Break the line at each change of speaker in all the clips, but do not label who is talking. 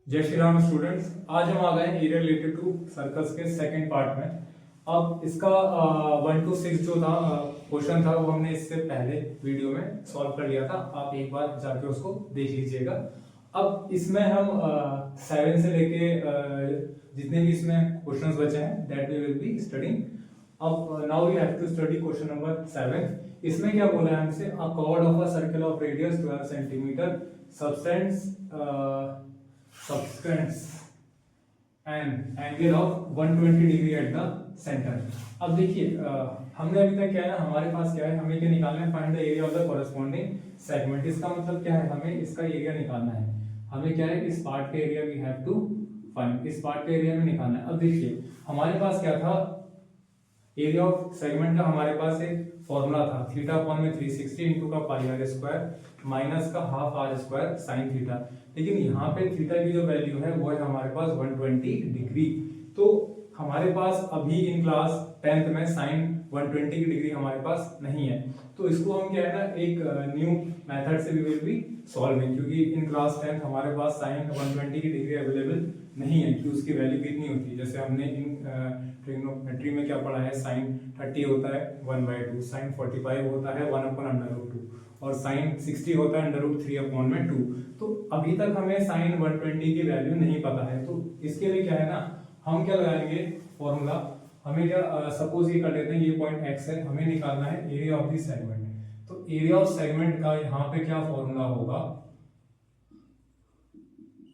जय श्री राम स्टूडेंट्स। आज हम आ गए एरिया रिलेटेड टू सर्कल्स के सेकंड पार्ट में। अब इसका 1 to 6 जो था क्वेश्चन था वो हमने इससे पहले वीडियो में सॉल्व कर लिया था। आप एक बार जाके उसको देख लीजिएगा। अब इसमें हम 7 से लेके जितने भी इसमें क्वेश्चंस बचे हैं that we will be studying. अब now we have to study question number 7। इसमें क्या बोला है हमसे, a chord of a circle of radius 12 centimetre subtends an angle of 120 degree at the centre. अब देखिए हमने अभी तक क्या है ना, हमारे पास क्या है, हमें क्या निकालना है, find the area of the corresponding segment. इसका मतलब क्या है, हमें इसका एरिया निकालना है। हमें क्या है, इस पार्ट का area we have to find, इस पार्ट का एरिया में निकालना है। अब देखिए हमारे पास क्या था, एरिया ऑफ सेगमेंट का हमारे पास एक फॉर्मूला था, थीटा अपॉन में 360 इंटू का पाई आर स्क्वायर माइनस का half r square sine theta. लेकिन यहाँ पे थीटा की जो वैल्यू है वो है हमारे पास 120 डिग्री। तो हमारे पास अभी इन क्लास 10th में साइन 120 की डिग्री हमारे पास नहीं है। तो इसको हम क्या है ना, एक न्यू मेथड से वी विल बी सॉल्विंग, क्योंकि इन क्लास 10th हमारे पास साइन 120 की डिग्री अवेलेबल नहीं है कि उसकी वैल्यू कितनी होती है। जैसे हमने इन ट्रिग्नोमेट्री में क्या पढ़ा है, साइन 30 होता है 1/2, साइन 45 होता है 1/√2 और साइन 60 होता है √3/2। तो अभी तक हमें साइन 120 की वैल्यू नहीं पता है। तो इसके लिए क्या है ना, हम क्या लगाएंगे फॉर्मूला, हमें क्या सपोज ये कर लेते हैं, ये पॉइंट x है, हमें निकालना है एरिया ऑफ द सेगमेंट। तो एरिया ऑफ सेगमेंट का यहाँ पे क्या फॉर्मूला होगा,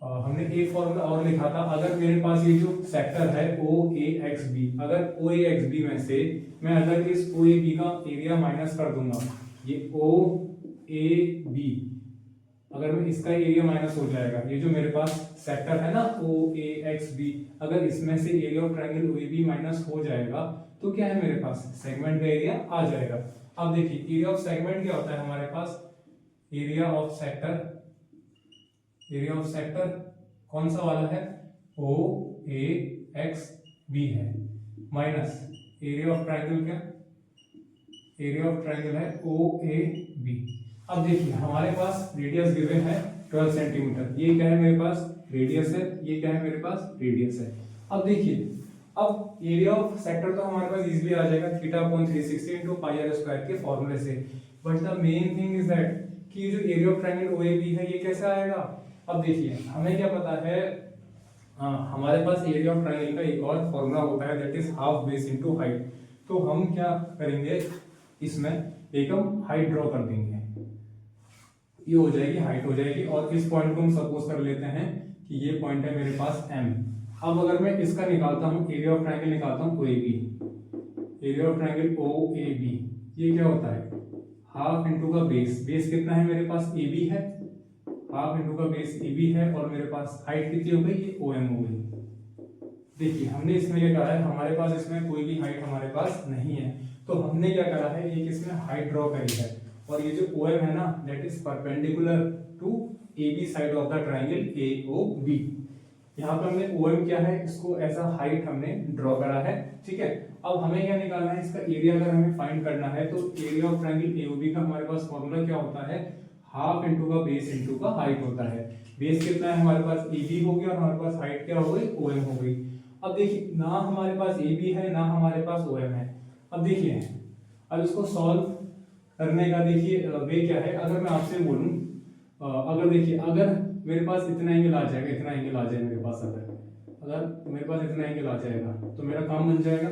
हमने एक फॉर्मूला और लिखा था। अगर मेरे पास ये जो सेक्टर है OAXB, अगर OAXB में से मैं अगर इस OAB का एरिया माइनस कर दूंगा, ये OAB अगर मैं इसका एरिया माइनस हो जाएगा, ये जो मेरे पास सेक्टर है ना OAXB, अगर इसमें से area of triangle OAB minus हो जाएगा तो क्या है, मेरे पास सेगमेंट का एरिया आ जाएगा। अब देखिए एरिया ऑफ सेगमेंट क्या होता है हमारे पास, area of sector, area of sector कौन सा वाला है, OAXB है, माइनस एरिया ऑफ ट्रायंगल, क्या एरिया ऑफ ट्रायंगल है OAB। अब देखिए हमारे पास रेडियस गिवन है 12 सेंटीमीटर, ये क्या है मेरे पास रेडियस है, ये क्या है मेरे पास रेडियस है। अब देखिए अब एरिया ऑफ सेक्टर तो हमारे पास इजीली आ जाएगा, theta upon 360 into pi r square के फॉर्मूले से। But the main thing is that कि जो एरिया ऑफ ट्रायंगल OAB है ये कैसे आएगा। अब देखिए हमें क्या पता है, हमारे पास एरिया ऑफ ट्रायंगल का एक और फॉर्मूला होता है that is half base into height. तो हम क्या करेंगे, इसमें एक हम हाइट ड्रॉ कर देंगे, ये हो जाएगी हाइट हो जाएगी, और इस पॉइंट को हम सपोज कर लेते हैं कि ये पॉइंट है मेरे पास M। अब अगर मैं इसका निकालता हूँ, एरिया ऑफ ट्रायंगल निकालता हूँ OAB, area of triangle OAB ये क्या होता है, हाफ इंटू का बेस, बेस कितना है मेरे पास AB है, हाफ इंटू का बेस AB है, और मेरे पास हाइट कितनी हो गई, ये OM हो गई। देखिए हमने इसमें क्या करा है, हमारे पास इसमें कोई भी हाइट हमारे पास नहीं है, तो हमने क्या करा है, एक इसमें हाइट ड्रॉ करी है, और ये जो OM है ना that is perpendicular to AB side of the triangle AOB। यहाँ पे हमने OM क्या है, इसको ऐसा हाइट हमने ड्रॉ करा है, ठीक है। अब हमें क्या निकालना है, इसका एरिया अगर हमें फाइंड करना है तो एरिया ऑफ ट्रायंगल AOB का हमारे पास फॉर्मूला क्या होता है, हाफ इंटू का बेस इंटू का हाइट होता है। बेस कितना है हमारे पास AB हो गया, और हमारे पास हाइट क्या हो गई, OM हो गई। अब देखिए ना हमारे पास AB है ना हमारे पास OM है। अब देखिए अब इसको सॉल्व करने का देखिए वे क्या है, अगर मैं आपसे बोलूं, अगर देखिए अगर मेरे पास इतना एंगल आ जाएगा, इतना एंगल आ जाएगा मेरे पास, अगर मेरे पास इतना एंगल आ जाएगा तो मेरा काम बन जाएगा।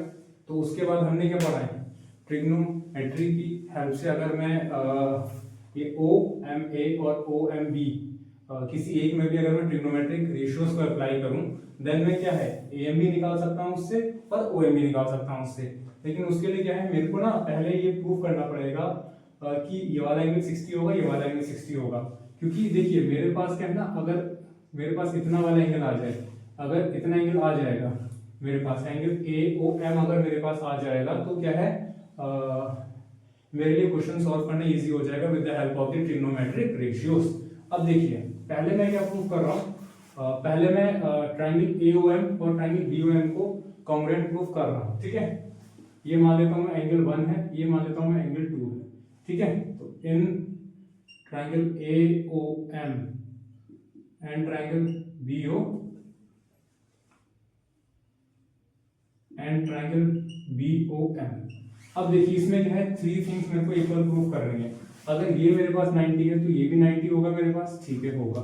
तो उसके बाद हमने क्या पढ़ा है, ट्रिग्नोमेट्री की हेल्प से अगर मैं ये OMA और OMB किसी एक में भी अगर मैं ट्रिग्नोमेट्रिक रेशियोज को अप्लाई करूं, देन मैं क्या है AMB निकाल सकता हूं उससे और OMB निकाल सकता हूं उससे। लेकिन उसके लिए क्या है, मेरे को ना पहले ये प्रूव करना पड़ेगा कि ये वाला एंगल 60 होगा, ये वाला एंगल 60 होगा। क्योंकि देखिए मेरे पास क्या है ना, अगर मेरे पास इतना वाला एंगल आ जाए, अगर इतना एंगल आ जाएगा मेरे पास, एंगल AOM अगर मेरे पास आ जाएगा तो क्या है, मेरे लिए क्वेश्चन सॉल्व करना इजी हो जाएगा with the help of the trigonometric ratios. अब देखिए पहले मैं क्या प्रूव कर रहा हूँ, पहले मैं ट्रायंगल AOM और ट्रायंगल BOM को कॉन्ग्रुएंट प्रूफ कर रहा हूँ, ठीक है। ये मान लेता हूँ मैं एंगल 1 है, ये मान लेता हूँ मैं एंगल 2 है, ठीक है। तो in triangle AOM and triangle BO and triangle BOM। अब देखिए इसमें क्या है, 3 थिंग्स मेरे को इक्वल प्रूफ कर रही है। अगर ये मेरे पास 90 है तो ये भी 90 होगा मेरे पास, ठीक है होगा।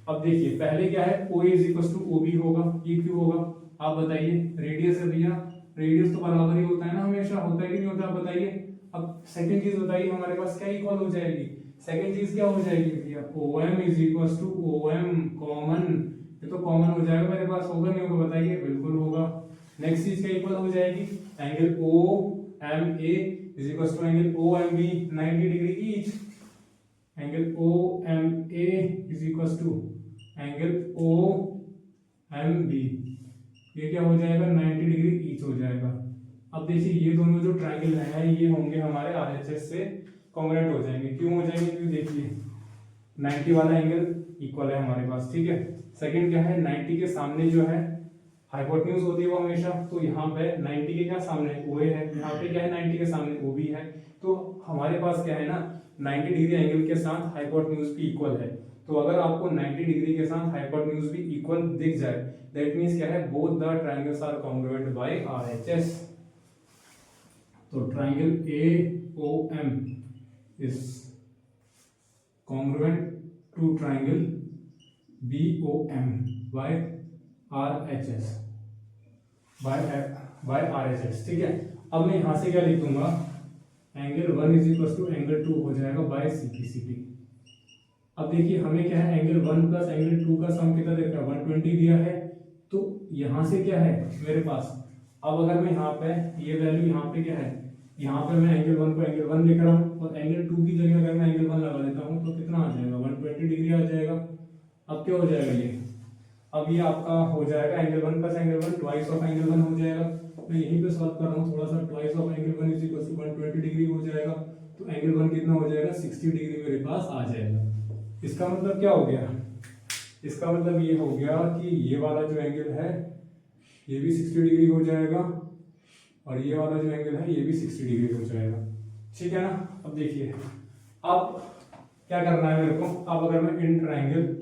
अब देखिए पहले क्या है, OA = OB होगा, ये क्यों होगा आप बताइए, रेडियस है भैया, रेडियस तो बराबर ही होता है ना, हमेशा होता है कि नहीं होता, आप बताइए। अब सेकंड चीज बताइए हमारे पास क्या इक्वल हो जाएगी, सेकंड चीज क्या हो जाएगी भैया, OM = OM कॉमन, ये तो कॉमन हो जाएगा मेरे पास, होगा नहीं होगा बताइए, बिल्कुल होगा। नेक्स्ट चीज क्या इक्वल हो जाएगी, angle OMA angle OMB 90 degree each, angle OMA angle OMB, ये क्या हो जाएगा 90 डिग्री ईच हो जाएगा। अब देखिए ये दोनों जो ट्रायंगल है ये होंगे हमारे RHS से कॉन्ग्रुएंट हो जाएंगे, क्यों हो जाएंगे, क्यों देखिए 90 वाला एंगल इक्वल है हमारे पास, ठीक है। सेकंड क्या है, 90 के सामने जो है हाइपोटेन्यूज होती है वो हमेशा, तो यहाँ पे 90 के क्या सामने OA है, यहाँ पे क्या है 90 के सामने OB है, तो हमारे पास क्या है ना 90 डिग्री एंगल के साथ हाइपोटेन्यूज भी इक्वल है। तो अगर आपको 90 डिग्री के साथ हाइपोटेन्यूज भी इक्वल दिख जाए, दैट मींस क्या है, both the triangles are congruent by RHS। तो triangle AOM is congruent to triangle BOM by RHS, by RHS, ठीक है। अब मैं यहां से क्या लिख दूंगा, एंगल 1 = एंगल 2 हो जाएगा बाय CPCT। अब देखिए हमें क्या है, एंगल 1 प्लस एंगल 2 का सम कितना देता है, 120 दिया है, तो यहां से क्या है मेरे पास, अब अगर मैं यहाँ पे ये वैल्यू यहाँ पे क्या है, यहाँ पे मैं एंगल 1 को एंगल 1 लिख रहा हूँ और एंगल 2 की जगह अगर मैं एंगल 1 लगा देता हूँ तो कितना आ जाएगा, 120 डिग्री आ जाएगा। अब क्या हो जाएगा ये, अब ये आपका हो जाएगा angle 1 plus angle 1 twice of angle 1 हो जाएगा। मैं यहीं पे सॉल्व कर रहा हूँ थोड़ा सा, ट्वाइस ऑफ एंगल 1 = 120 डिग्री हो जाएगा, तो एंगल 1 कितना हो जाएगा, 60 डिग्री मेरे पास आ जाएगा। इसका मतलब क्या हो गया, इसका मतलब ये हो गया कि ये वाला जो एंगल है ये भी 60 डिग्री हो जाएगा और ये वाला जो एंगल है ये भी 60 डिग्री हो जाएगा, ठीक है ना। अब देखिए अब क्या करना है मेरे को, अब अगर मैं इन ट्रायंगल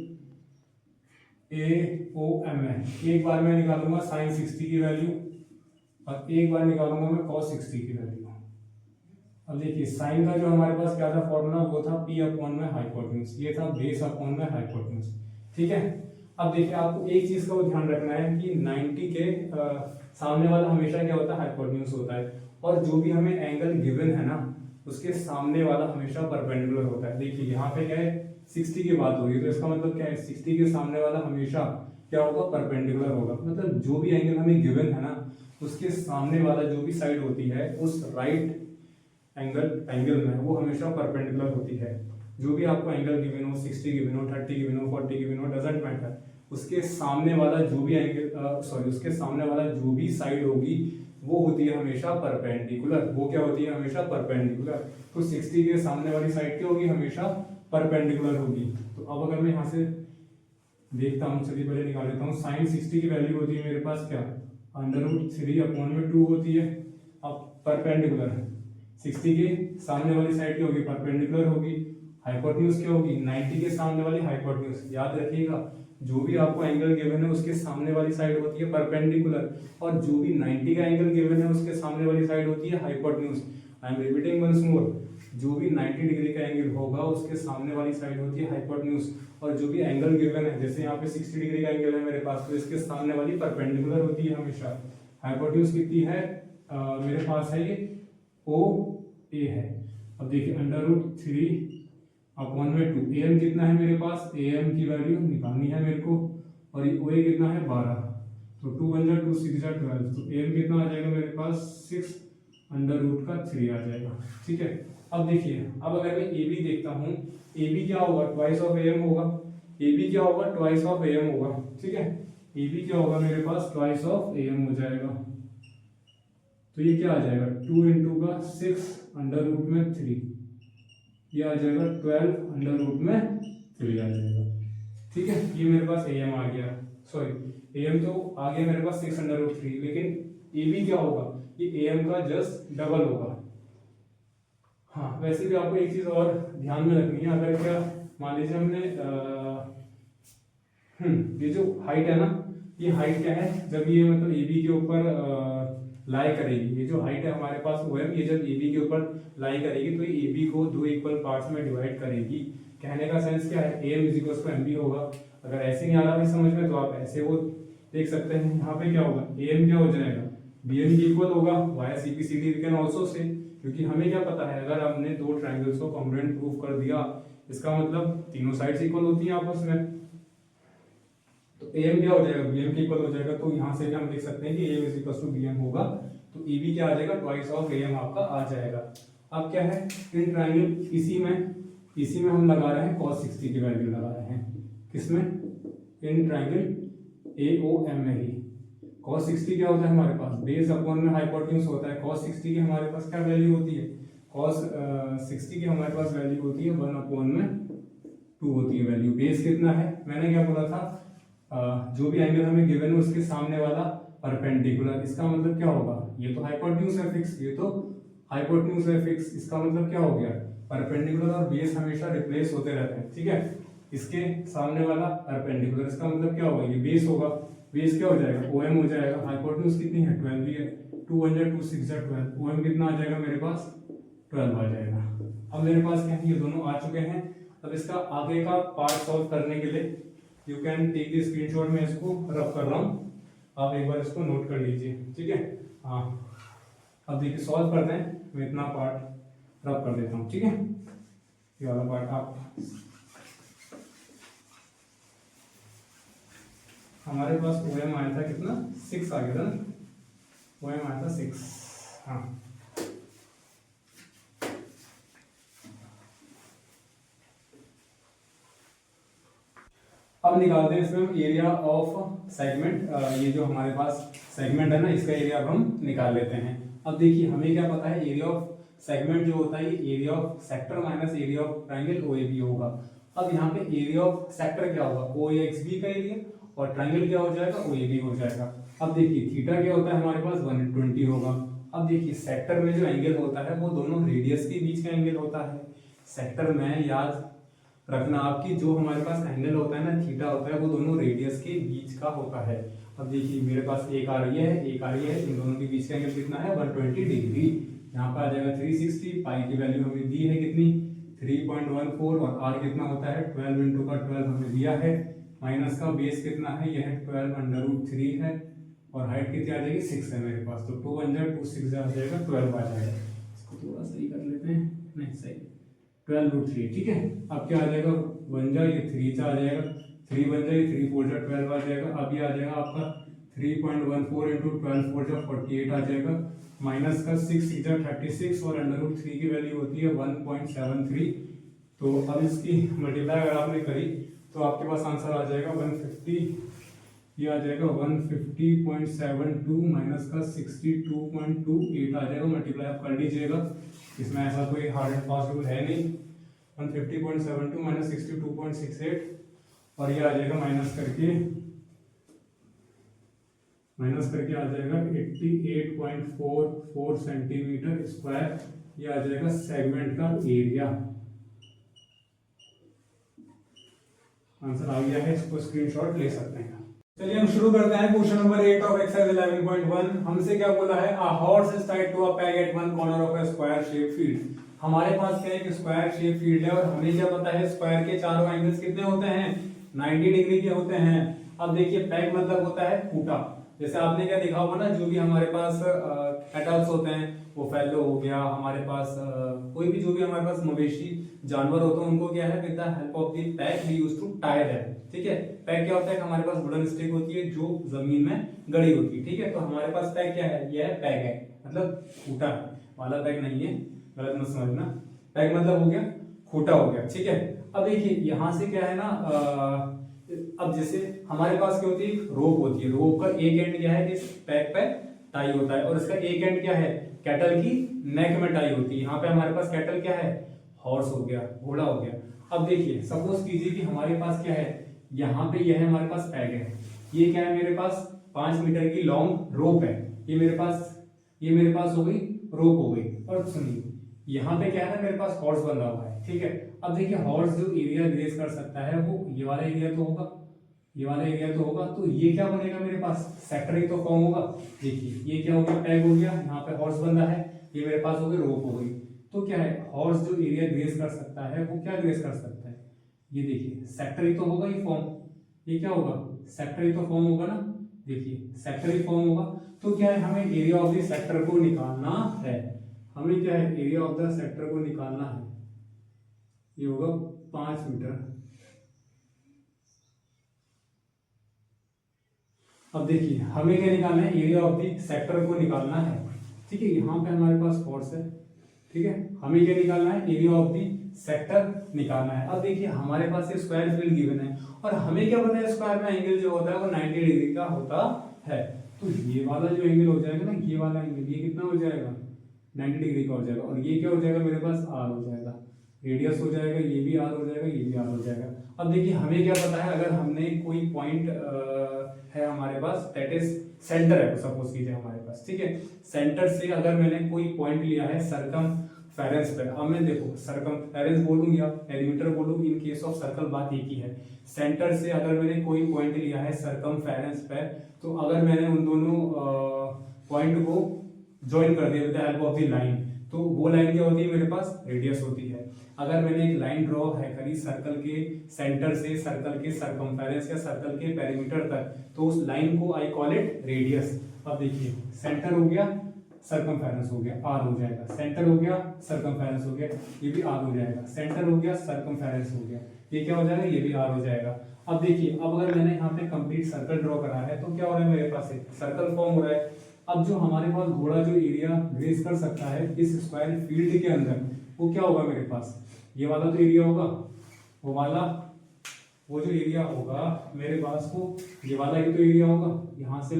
AOM है, एक बार मैं निकालूंगा sin 60 की वैल्यू और एक बार निकालूंगा मैं cos 60 की वैल्यू। अब देखिए साइन का जो हमारे पास क्या था फॉर्मूला, वो था P अपॉन में हाइपोटेन्यूज, ये था बेस अपॉन में हाइपोटेन्यूज, ठीक है। अब देखिए आपको एक चीज का ध्यान रखना है कि 90 के सामने वाला हमेशा क्या होता है, हाइपोटेन्यूज होता है, और जो भी हमें एंगल गिवन है ना उसके सामने वाला हमेशा परपेंडिकुलर होता है। देखिए यहाँ पे क्या है 60 की बात हो रही है, तो इसका मतलब क्या है 60 के सामने वाला हमेशा क्या होगा, परपेंडिकुलर होगा। मतलब जो भी एंगल हमें गिवन है ना उसके सामने वाला जो भी साइड होती है उस राइट एंगल में वो हमेशा परपेंडिकुलर होती है। जो भी आपको एंगल गिवन हो, 60 गिवन हो, 30 गिवन हो, 40 गिवन हो, डजंट मैटर, उसके सामने वाला जो भी एंगल उसके सामने वाला जो भी साइड होगी वो होती है हमेशा परपेंडिकुलर, वो क्या होती है हमेशा परपेंडिकुलर। तो 60 के सामने वाली साइड क्या होगी, हमेशा परपेंडिकुलर होगी। तो अब अगर मैं यहाँ से देखता हूँ, चलिए पहले निकाल लेता हूँ, साइन 60 की वैल्यू होती है मेरे पास क्या, √3/2 होती है। अब परपेंडिकुलर 60 के सामने वाली साइड क्या होगी, परपेंडिकुलर होगी। हाइपोटेन्यूज क्या होगी, 90 के सामने वाली हाइपोटेन्यूज। याद रखिएगा जो भी आपको एंगल गिवन है उसके सामने वाली साइड होती है परपेंडिकुलर, और जो भी 90 का एंगल गिवन है उसके सामने वाली साइड होती है hypotenuse. I am repeating once more, जो भी 90 डिग्री का एंगल होगा उसके सामने वाली साइड होती है हाइपोटेन्यूज, और जो भी एंगल गिवन है जैसे यहाँ पे 60 डिग्री का एंगल है मेरे पास, तो इसके सामने वाली परपेंडिकुलर होती है हमेशा। हाइपोटेन्यूज कितनी है मेरे पास है ये OA है। अब देखिए √3/2, AM कितना है मेरे पास, AM की वैल्यू निकालनी है मेरे को, और ये OA कितना है 12, तो 2 × 2 = 6 × 12, तो AM कितना आ जाएगा मेरे पास 6√3 आ जाएगा, ठीक है। अब देखिए अब अगर मैं AB देखता हूँ, AB क्या होगा, ट्वाइस ऑफ AM होगा, AB क्या होगा, ट्वाइस ऑफ AM होगा, ठीक है। AB क्या होगा मेरे पास, ट्वाइस ऑफ AM हो जाएगा, तो ये क्या आ जाएगा 2 × 6√3, ये आ जाएगा 12√3 आ जाएगा, ठीक है। ये मेरे पास AM आ गया, सॉरी AM तो आ गया मेरे पास 6√3, लेकिन AB क्या होगा, ये AM का जस्ट डबल होगा। हाँ वैसे भी आपको एक चीज और ध्यान में रखनी है, अगर क्या मान लीजिए हमने ये जो हाइट है ना, ये हाइट क्या है, जब ये मतलब ए बी के ऊपर लाई करेगी, ये जो हाइट है हमारे पास वो है, ये जब ए बी के ऊपर लाई करेगी तो ये ए बी को दो इक्वल पार्ट्स में डिवाइड करेगी। कहने का सेंस क्या है, A M is equal to M B होगा। अगर ऐसे नहीं आ रहा भी समझ में तो आप ऐसे वो देख सकते हैं, यहाँ पे क्या होगा, ए एम क्या हो जाएगा, बी एम के इक्वल होगा, by C P C T we can also say, क्योंकि हमें क्या पता है, अगर हमने दो ट्राइंगल्स को कॉन्ग्रुएंट प्रूव कर दिया, इसका मतलब तीनों साइड्स इक्वल होती हैं आपस में, तो am क्या हो जाएगा, bm के इक्वल हो जाएगा। तो यहाँ से हम देख सकते हैं कि am is equal to bm होगा, तो ab क्या आ जाएगा, ट्वाइस ऑफ am आपका आ जाएगा। अब क्या है, इन ट्राइंगल इसी में हम लगा रहे हैं cos 60 की वैल्यू लगा रहे हैं, किसमें, इन ट्राइंगल AOM में ही। cos 60 क्या होता है हमारे पास, बेस अपॉन में हाइपोटेन्यूज होता है। cos 60 की हमारे पास क्या वैल्यू होती है, cos 60 की हमारे पास वैल्यू होती है 1 अपॉन में 2 होती है वैल्यू। बेस कितना है, मैंने क्या बोला था, जो भी एंगल हमें गिवन है उसके सामने वाला परपेंडिकुलर, इसका मतलब क्या होगा, ये तो हाइपोटेन्यूज है फिक्स, ये तो हाइपोटेन्यूज है फिक्स, इसका मतलब क्या हो गया, परपेंडिकुलर और बेस हमेशा रिप्लेस होते रहते हैं, ठीक है। इसके सामने वाला परपेंडिकुलर, इसका मतलब क्या होगा, ये बेस होगा, बेस क्या हो जाएगा, OM हो जाएगा। हाइपोटेन्यूज कितनी है, 12 भी है, 2 1 2 6 12, OM कितना आ जाएगा मेरे पास, 12 आ जाएगा। अब मेरे पास क्या है, ये दोनों आ चुके हैं। अब इसका आगे का पार्ट सॉल्व करने के लिए you can take the screenshot, में इसको रब कर रहा हूँ, आप एक बार इसको नोट कर लीजिए, ठीक है। हाँ, अब देखिए सॉल्व करते हैं, मैं इतना पार्ट रब कर देता हूँ, ठीक है। ये वाला पार्ट आप, हमारे पास OM आया था कितना, 6 आ गया था ना, OM आया था 6। हाँ, अब निकालते हैं इसमें हम एरिया ऑफ सेगमेंट। ये जो हमारे पास सेगमेंट है ना, इसका एरिया अब हम निकाल लेते हैं। अब देखिए हमें क्या पता है, एरिया ऑफ सेगमेंट जो होता है ये area of sector minus area of triangle OAB होगा। अब यहाँ पे एरिया ऑफ सेक्टर क्या होगा, OAXB का एरिया, और ट्राइंगल क्या हो जाएगा, OAB हो जाएगा। अब देखिए थीटा क्या होता है हमारे पास, 120 होगा। अब देखिए सेक्टर में जो एंगल होता है वो दोनों रेडियस के बीच का एंगल होता है। सेक्टर में याद रखना आपकी, जो हमारे पास एंगल होता है ना, थीटा होता है, वो दोनों रेडियस के बीच का होता है। अब देखिए मेरे पास एक आ रही है, एक आ रही है, इन दोनों के बीच का एंगल कितना है, 120 डिग्री। यहाँ पर आ जाएगा 360, पाई की वैल्यू हमें दी है कितनी, 3.14, और आर कितना होता है 12 इंटू का 12 हमें दिया है, माइनस का बेस कितना है, यह 12√3 है, और हाइट कितनी आ जाएगी 6 है मेरे पास, तो 2 1 2 6 आ जाएगा, 12 आ जाएगा। इसको थोड़ा सही कर लेते हैं, नहीं सही, 12√3, ठीक है। अब क्या आ जाएगा, 1 जा, ये 3 जा आ जाएगा, 3 1 जा, ये 3 4 जा 12 आ जाएगा। अब ये आ जाएगा आपका 3.14 इंटू 12 4 जा 48 आ जाएगा, माइनस का 6 6 जा 36, और √3 की वैल्यू होती है 1.73। तो अब इसकी मल्टीप्लाई अगर आपने करी तो आपके पास आंसर आ जाएगा 150, ये आ जाएगा 150.72 माइनस का 62.28 आ जाएगा। मल्टीप्लाई आप कर लीजिएगा, इसमें ऐसा कोई हार्ड एंड फास्ट रूल है नहीं। 150.72 माइनस 62.68, और ये आ जाएगा माइनस करके आ जाएगा 88.44 सेंटीमीटर स्क्वायर। ये आ जाएगा सेगमेंट का एरिया। आंसर आ गया है, इसको स्क्रीनशॉट ले सकते हैं। चलिए हम शुरू करते हैं क्वेश्चन नंबर 8 ऑफ एक्सरसाइज 11.1। हमसे क्या बोला है, a horse is tied to a peg at one corner of a square shaped field। हमारे पास क्या है कि स्क्वायर शेप फील्ड है, और हमें क्या पता है स्क्वायर के चारों एंगल्स कितने होते हैं, 90 डिग्री के होते हैं। अब देखिए पैग मतलब होता है खूंटा, जैसे आपने क्या देखा होगा ना, जो भी हमारे पास एडल्ट्स होते हैं, वो फैलो हो गया, हमारे पास कोई भी जो भी हमारे पास मवेशी जानवर होते हैं, उनको क्या है with the help of the peg we used to tie them, ठीक है। पैग क्या होता है, हमारे पास वुडन स्टिक होती है जो जमीन में गड़ी होती है, ठीक है। तो हमारे पास पैग क्या है, यह पैग है, मतलब खूंटा वाला पैग नहीं है, गलत मत समझना। पैग मतलब हो गया खूंटा हो गया, ठीक है। अब देखिए यहाँ से क्या है ना, अब जैसे हमारे पास क्या होती है, रोप होती है, रोप का एक एंड क्या है, इस पैग पे टाई होता है, और इसका एक एंड क्या है, कैटल की नेक में टाई होती है। यहाँ पे हमारे पास कैटल क्या है, हॉर्स हो गया, घोड़ा हो गया। अब देखिए सपोज कीजिए कि हमारे पास क्या है, यहाँ पे यह है हमारे पास पैग है, ये क्या है मेरे पास 5 मीटर की लॉन्ग रोप है, ये मेरे पास हो गई रोप हो गई। और सुनिए यहाँ पे क्या है ना, मेरे पास हॉर्स बंधा हुआ है, ठीक है। अब देखिए हॉर्स जो एरिया ग्रेस कर सकता है वो ये वाला एरिया तो होगा, ये वाला एरिया तो होगा, तो ये क्या बनेगा मेरे पास, सेक्टर ही तो फॉर्म होगा। देखिए ये क्या हो गया, टैग हो गया, यहाँ पे हॉर्स बंधा है, ये मेरे पास हो गई रोप हो गई। तो क्या है, हॉर्स जो एरिया ग्रेस कर सकता है वो क्या ग्रेस कर सकता है, ये देखिए सेक्टर ही तो होगा ये फॉर्म, ये क्या होगा, सेक्टर ही तो फॉर्म होगा ना, देखिए सेक्टर ही फॉर्म होगा। तो क्या है, हमें एरिया ऑफ द सेक्टर को निकालना है, हमें क्या है एरिया ऑफ द सेक्टर को निकालना है, ये होगा 5 मीटर। अब देखिए हमें क्या निकालना है, एरिया ऑफ द सेक्टर को निकालना है, ठीक है। यहाँ पे हमारे पास फोर्स है, ठीक है, हमें क्या निकालना है, एरिया ऑफ द सेक्टर निकालना है। अब देखिए हमारे पास ये स्क्वायर फील्ड गिवन है और हमें क्या पता है, स्क्वायर में एंगल जो होता है वो 90 डिग्री का होता है। तो ये वाला जो एंगल हो जाएगा ना, ये वाला एंगल, ये कितना हो जाएगा, 90 डिग्री का हो जाएगा। और ये क्या हो जाएगा मेरे पास, आर हो जाएगा, रेडियस हो जाएगा, ये भी आर हो जाएगा, ये भी आर हो जाएगा। अब देखिए हमें क्या पता है, अगर हमने कोई पॉइंट है हमारे पास, दैट इज सेंटर है, सपोज कीजिए हमारे पास, ठीक है, सेंटर से अगर मैंने कोई पॉइंट लिया है सरकमफेरेंस पे, अब मैं देखो सरकमफेरेंस बोलूं या पेरीमीटर बोलूं, इन केस ऑफ सर्कल बात एक ही है। सेंटर से अगर मैंने कोई पॉइंट लिया है सरकमफेरेंस पे, तो अगर मैंने उन दोनों पॉइंट को ज्वाइन कर दिया with the help of the line, तो वो लाइन क्या होती है मेरे पास, रेडियस होती है। अगर मैंने एक लाइन ड्रॉ है करी सर्कल के सेंटर से सर्कल के सरकमफेरेंस या सर्कल के पेरीमीटर तक, तो उस लाइन को आई कॉल इट रेडियस। अब देखिए सेंटर हो गया, सरकमफेरेंस हो गया, आर हो जाएगा, सेंटर हो गया, सरकमफेरेंस हो गया, ये भी आर हो जाएगा, सेंटर हो गया, सरकमफेरेंस हो गया, ये क्या हो जाएगा, ये भी आर हो जाएगा। अब देखिए अब अगर मैंने यहाँ पे कंप्लीट सर्कल ड्रॉ करा है, तो क्या हो रहा है मेरे पास, एक सर्कल फॉर्म हो रहा है। अब जो हमारे पास घोड़ा जो एरिया ग्रेस कर सकता है इस स्क्वायर फील्ड के अंदर, वो क्या होगा मेरे पास, ये वाला तो एरिया होगा, वो वाला, वो जो एरिया होगा मेरे पास को, ये वाला ही तो एरिया होगा, यहाँ से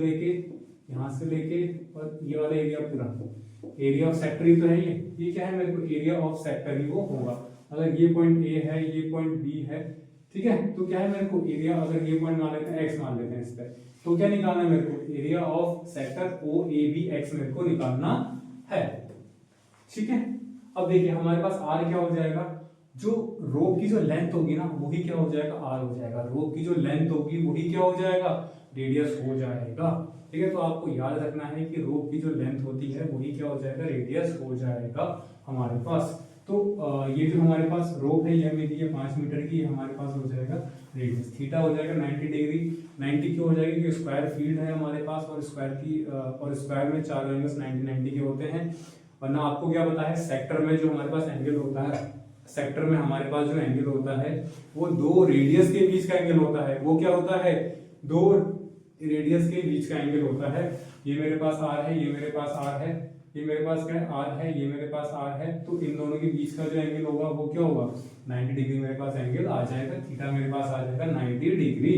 लेके और ये वाला एरिया पूरा, एरिया ऑफ सेक्टर ही तो है ये क्या है मेरे को, एरिया ऑफ सेक्टर ही वो होगा। अगर ये पॉइंट ए है, ये पॉइंट बी है, ठीक है, तो क्या है मेरे को एरिया, अगर ये पॉइंट मान लेते हैं एक्स मान लेते हैं इस पे, तो क्या निकालना है मेरे को, area of sector O A B X मेरे को निकालना है, ठीक है। अब देखिए हमारे पास आर क्या हो जाएगा, जो रोप की जो लेंथ होगी ना वही क्या हो जाएगा, आर हो जाएगा, रोप की जो लेंथ होगी वही क्या हो जाएगा, रेडियस हो जाएगा, ठीक है। तो आपको याद रखना है कि रोप की जो लेंथ होती है वही क्या हो जाएगा, रेडियस हो जाएगा हमारे पास। तो ये जो हमारे पास रोप है ये हमें दी है 5 मीटर की, ये हमारे पास हो जाएगा रेडियस, थीटा हो जाएगा 90 डिग्री। 90 क्यों हो जाएगी, क्योंकि स्क्वायर फील्ड है हमारे पास और स्क्वायर में 4 एंगल्स 90 के होते हैं। वरना आपको क्या पता है, सेक्टर में जो हमारे पास एंगल होता है, सेक्टर में हमारे पास जो एंगल होता है वो दो रेडियस के बीच का एंगल होता है, वो क्या होता है, दो रेडियस के बीच का एंगल होता है। ये मेरे पास आर है, ये मेरे पास आर है, ये मेरे पास क्या है, आर है, ये मेरे पास आर है, तो इन दोनों के बीच का जो एंगल होगा वो क्या होगा, 90 डिग्री मेरे पास एंगल आ जाएगा, थीटा मेरे पास आ जाएगा 90 डिग्री।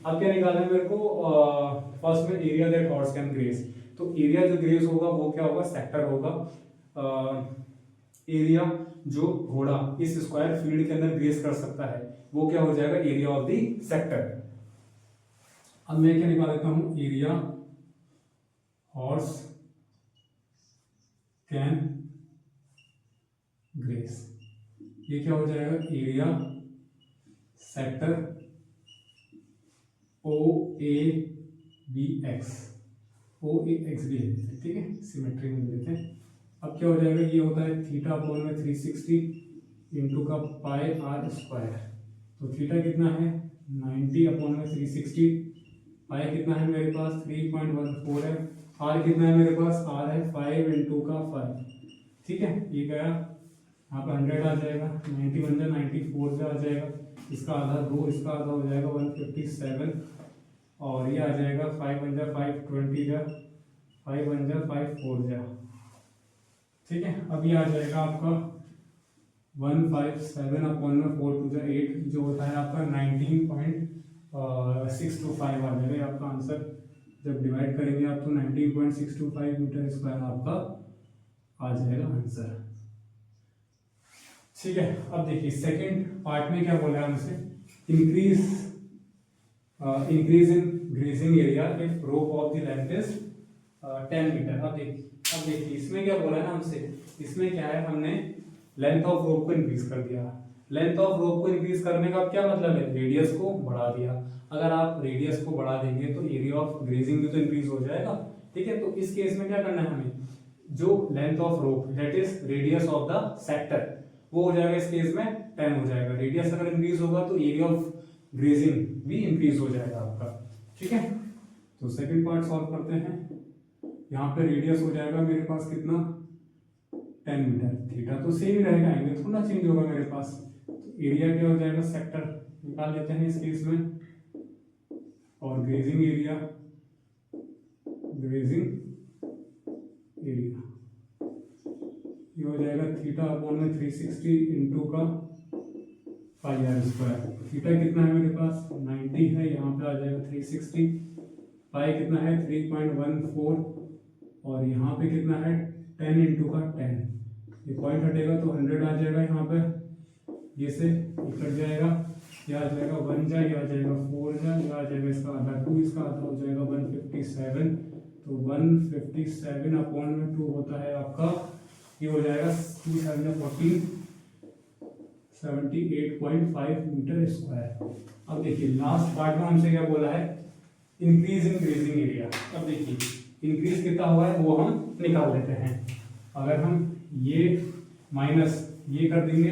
अब क्या निकालना है मेरे को, फर्स्ट में area that horse can grace, तो एरिया जो ग्रेस होगा वो क्या होगा, सेक्टर होगा। एरिया जो घोड़ा इस स्क्वायर फील्ड के अंदर ग्रेस कर सकता है वो क्या हो जाएगा, एरिया ऑफ द सेक्टर। अब मैं क्या निकाल देता हूं, एरिया हॉर्स कैन ग्रेस, ये क्या हो जाएगा, area sector O A B X, O A X भी है, ठीक है, सिमेट्री में देते हैं। अब क्या हो जाएगा, ये होता है थीटा अपॉन में 360 इंटू का पाई आर स्क्वायर, तो थीटा कितना है 90 अपॉन में 360, पाई कितना है मेरे पास 3.14 है, आर कितना है मेरे पास, आर है 5 इंटू का 5, ठीक है। ये गया यहाँ पे 100 आ जाएगा, 90 बन जाए 94 जा आ जाएगा, इसका आधा 2, इसका आधा हो जाएगा 157, और ये आ जाएगा 5 बन जाए 520 जा, 5 बन जाए 54 जा, ठीक है। अब ये आ जाएगा आपका 157 अपॉन में 4 टू 8, जो होता है आपका 19.625 आ जाएगा आपका आंसर। जब डिवाइड करेंगे आप तो 19.625 मीटर स्क्वायर आपका आ जाएगा आंसर, ठीक है। अब देखिए सेकंड पार्ट में क्या बोला है हमसे, increase in grazing area if rope of the length is 10 metre. अब देखिए इसमें क्या बोला है ना हमसे, इसमें क्या है, हमने लेंथ ऑफ रोप को इंक्रीज कर दिया, लेंथ ऑफ रोप को इंक्रीज करने का क्या मतलब है, रेडियस को बढ़ा दिया। अगर आप रेडियस को बढ़ा देंगे तो एरिया ऑफ ग्रेजिंग भी तो इंक्रीज हो जाएगा, ठीक है। तो इस केस में क्या करना है हमें, जो length of rope that is radius of the sector, वो हो जाएगा इस केस में 10 हो जाएगा। रेडियस अगर इंक्रीज होगा तो एरिया ऑफ ग्रेजिंग भी इंक्रीज हो जाएगा आपका, ठीक है। तो सेकंड पार्ट सॉल्व करते हैं। यहाँ पे रेडियस हो जाएगा मेरे पास कितना, 10 मीटर। थीटा तो सेम ही रहेगा, एंगल थोड़ा चेंज होगा मेरे पास। तो एरिया क्या हो जाएगा, सेक्टर निकाल लेते हैं इस केस में, और ग्रेजिंग एरिया, ये हो जाएगा थीटा अपॉन में 360 इंटू का पाई आर स्क्वायर। थीटा कितना है मेरे पास 90 है, यहाँ पे आ जाएगा 360। पाई कितना है 3.14, और यहाँ पे कितना है 10 इंटू का 10। ये पॉइंट हटेगा तो 100 आ जाएगा यहाँ पे, ये से कट जाएगा, यह आ जाएगा 1 जा, यह आ जाएगा 4 जा, यह आ जाएगा इसका आधा 2, इसका आधा हो जाएगा 157। तो 157 अपॉन में 2 होता है आपका, ये हो जाएगा 2 7 14, 78.5 मीटर स्क्वायर। अब देखिए लास्ट पार्ट में हमसे क्या बोला है, इंक्रीज इन ग्रेजिंग एरिया। अब देखिए इंक्रीज कितना हुआ है वो हम निकाल लेते हैं। अगर हम ये माइनस ये कर देंगे